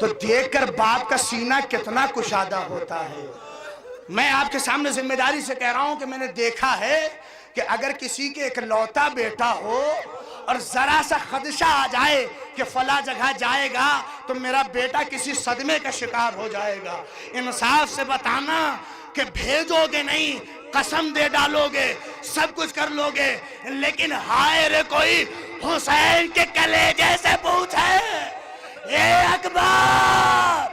تو دیکھ کر باپ کا سینہ کتنا کشادہ ہوتا ہے. میں آپ کے سامنے ذمہ داری سے کہہ رہا ہوں کہ میں نے دیکھا ہے کہ اگر کسی کے ایک لوتا بیٹا ہو اور ذرا سا خدشہ آ جائے کہ فلاں جگہ جائے گا تو میرا بیٹا کسی صدمے کا شکار ہو جائے گا. انصاف سے بتانا کہ بھیجو گے نہیں، قسم دے ڈالو گے، سب کچھ کر لو گے، لیکن ہائے رے کوئی حسین کے کلیجے سے پوچھے اے اکبر.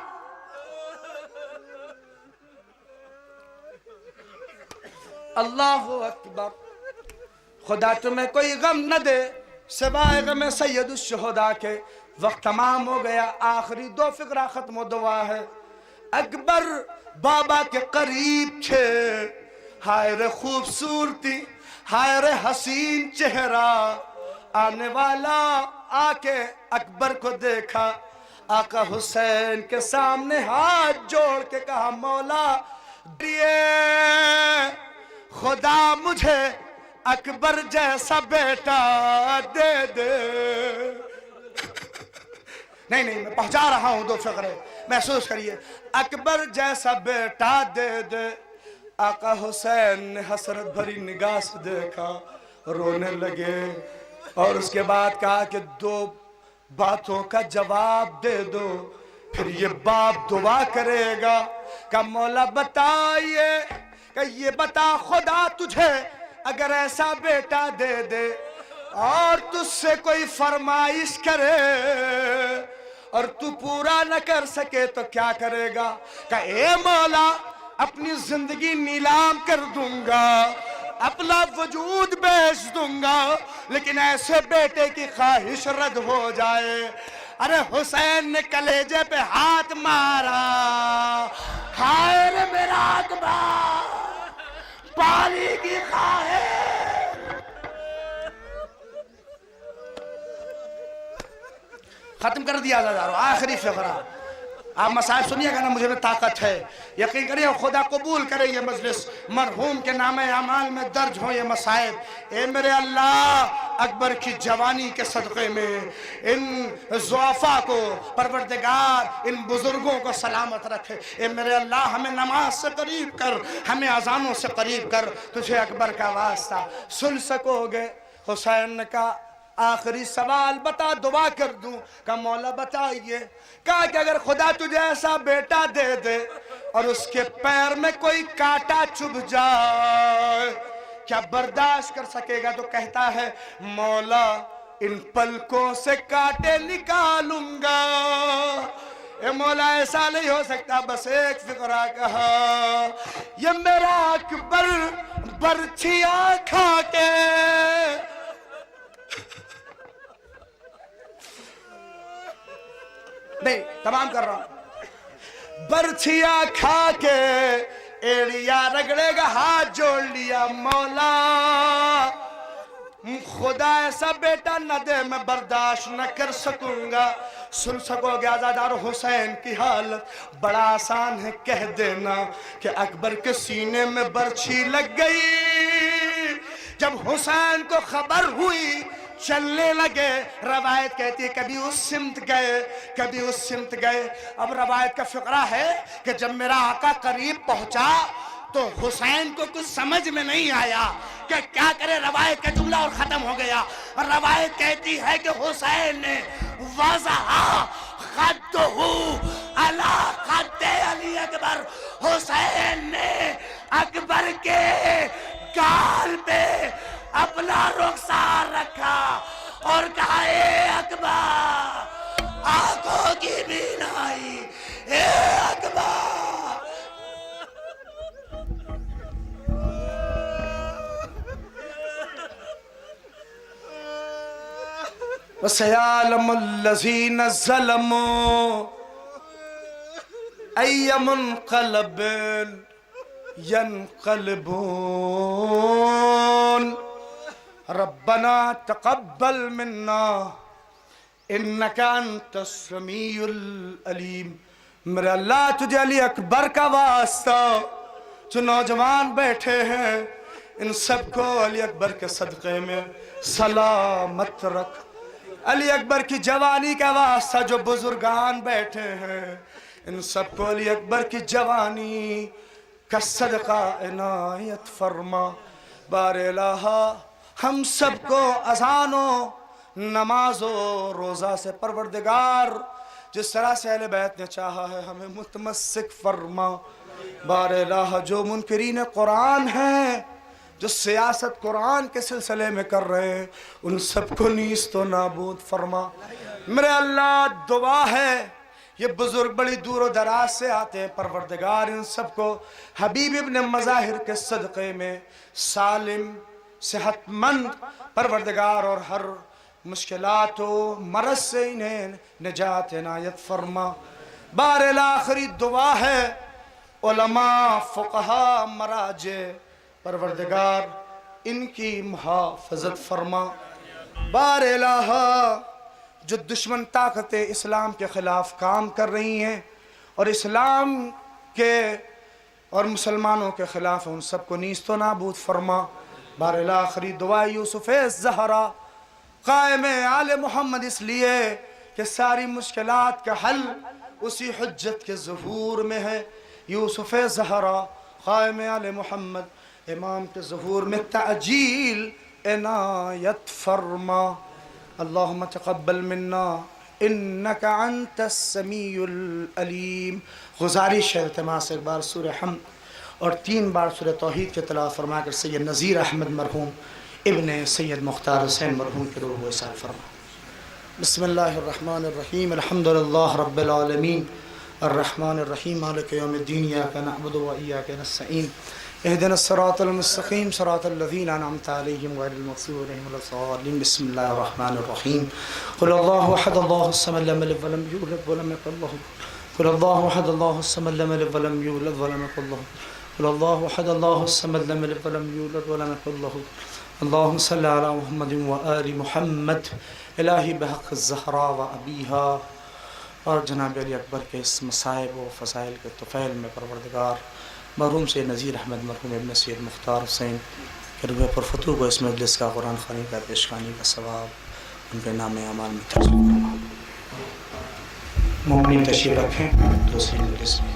اللہ اکبر. خدا تمہیں کوئی غم نہ دے سوائے غم سید الشہداء کے. وقت تمام ہو گیا، آخری 2 فقرہ ختم و دعا ہے. اکبر بابا کے قریب تھے. ہائے رے خوبصورتی، ہائے رے حسین چہرہ. آنے والا آ کے اکبر کو دیکھا، آقا حسین کے سامنے ہاتھ جوڑ کے کہا مولا دیے خدا مجھے اکبر جیسا بیٹا دے دے. نہیں میں پہنچا رہا ہوں 2 فقرے، محسوس کریے. اکبر جیسا بیٹا دے دے. آقا حسین نے حسرت بھری نگاہ سے دیکھا، رونے لگے اور اس کے بعد کہا کہ 2 باتوں کا جواب دے دو. پھر یہ باپ دعا کرے گا کہ مولا بتائیے کہ یہ بتا خدا تجھے اگر ایسا بیٹا دے دے اور تجھ سے کوئی فرمائش کرے اور تو پورا نہ کر سکے تو کیا کرے گا؟ کہ اے مولا اپنی زندگی نیلام کر دوں گا، اپنا وجود بیچ دوں گا، لیکن ایسے بیٹے کی خواہش رد ہو جائے. ارے حسین نے کلیجے پہ ہاتھ مارا. ہائے رے میرا اکبر پانی کی خواہش. ختم کر دیا ہزاروں. آخری فقرہ آپ مصائب سنیے گا نا، مجھے میں طاقت ہے. یقین کریے خدا قبول کرے یہ مجلس، مرحوم کے نام اعمال میں درج ہوں یہ مصائب. اے میرے اللہ اکبر کی جوانی کے صدقے میں ان ضعفاء کو پروردگار ان بزرگوں کو سلامت رکھے. اے میرے اللہ ہمیں نماز سے قریب کر، ہمیں اذانوں سے قریب کر. تجھے اکبر کا واسطہ سن سکو گے؟ حسین نے کہا آخری سوال بتا دعا کر دوں. کہ مولا بتائیے. کہا کہ اگر خدا تجھے ایسا بیٹا دے دے اور اس کے پیر میں کوئی کانٹا چبھ جائے کیا برداشت کر سکے گا؟ تو کہتا ہے مولا ان پلکوں سے کانٹے نکالوں گا. اے مولا ایسا نہیں ہو سکتا. بس ایک فقرہ کہا یہ میرا اکبر برچھیاں کھا کے نہیں تمام کر رہا ہوں. برچھیاں کھا کے ایڑیا رگڑے گا، ہاتھ جوڑ لیا مولا خدا ایسا بیٹا نہ دے میں برداشت نہ کر سکوں گا. سن سکو گے آزادار حسین کی حالت؟ بڑا آسان ہے کہہ دینا کہ اکبر کے سینے میں برچھی لگ گئی. جب حسین کو خبر ہوئی چلنے لگے. روایت کہتی ہے کبھی اس سمت گئے کبھی اس سمت گئے. اب روایت کا فقرہ ہے کہ جب میرا آقا قریب پہنچا تو حسین کو کچھ سمجھ میں نہیں آیا کہ کیا کرے، روایت کا جملہ اور ختم ہو گیا۔ روایت کہتی ہے کہ حسین نے وضع خدہ علی خد علی اکبر، حسین نے اکبر کے گال پہ اپنا رخسار رکھا اور کہا اے اکبر، آنکھوں کی بینائی، اے اکبر۔ وَسَيَعْلَمُ الَّذِينَ ظَلَمُوا أَيَّ مُنْقَلَبٍ يَنْقَلِبُونَ رَبَّنَا تَقَبَّلْ مِنَّا إِنَّكَ أَنْتَ السَّمِيعُ الْعَلِيمُ۔ میرے اللہ تجھے علی اکبر کا واسطہ، جو نوجوان بیٹھے ہیں ان سب کو علی اکبر کے صدقے میں سلامت رکھ۔ علی اکبر کی جوانی کا واسطہ جو بزرگان بیٹھے ہیں ان سب کو علی اکبر کی جوانی کا صدقہ عنایت فرما۔ بار الہ ہم سب کو اذان و نماز و روزہ سے پروردگار جس طرح سے اہل بیت نے چاہا ہے ہمیں متمسک فرما۔ بار الہ جو منکرین قرآن ہیں، جو سیاست قرآن کے سلسلے میں کر رہے ہیں، ان سب کو نیست و نابود فرما۔ میرے اللہ دعا ہے، یہ بزرگ بڑی دور و دراز سے آتے ہیں، پروردگار ان سب کو حبیب ابن مظاہر کے صدقے میں سالم صحت مند پروردگار اور ہر مشکلات و مرض سے انہیں نجات عنایت فرما۔ بار الآخری دعا ہے علماء فقہاء مراجع، پروردگار ان کی محافظت فرما۔ بار الہ جو دشمن طاقت اسلام کے خلاف کام کر رہی ہیں اور اسلام کے اور مسلمانوں کے خلاف ان سب کو نیست و نابود فرما۔ بار الہ آخری دعا یوسف زہرا قائم آل محمد اس لیے کہ ساری مشکلات کا حل اسی حجت کے ظہور میں ہے۔ یوسف زہرا قائم آل محمد امام کے ظہور میں تعجیل عنایت فرما۔ اللہم تقبل منا انکا انت السمیع العلیم۔ گزارش ہے التماس سے ایک بار سورہ حمد اور 3 بار سورہ توحید کے تلاوت فرما کر سید نذیر احمد مرحوم ابن سید مختار حسین مرحوم کے روح و احسان فرما۔ بسم اللہ الرحمن الرحیم، الحمدللہ رب العالمین الرحمن الرحیم مالک یوم الدین، ایاک نعبد و ایاک نستعین، اہدنا الصراط المستقیم صراط الذین انعمت علیہم غیر المغضوب علیہم ولا الضالین۔ بسم اللہ الرحمن الرحیم، قل اللہ احد اللہ الصمد لم یلد ولم یولد ولم یکن له، قل اللہ احد اللہ الصمد لم یلد ولم یولد ولم یکن له، قل اللہ احد اللہ الصمد لم یلد ولم یولد ولم یکن له۔ اللہم صلی علی محمد و آل محمد۔ الہی بحق الزہراء و ابیہا اور جناب علی اکبر کے اس مصائب و فضائل کے طفیل میں پروردگار مرحوم سید نذیر احمد مرحوم ابن سید مختار حسین کے روح پرفتوح کو اس مجلس کا قرآن خوانی کا پیشخانی کا ثواب ان کے نام اعمال میں ترجمہ فرما۔ مومنین تشریف رکھیں دوسری مجلس میں۔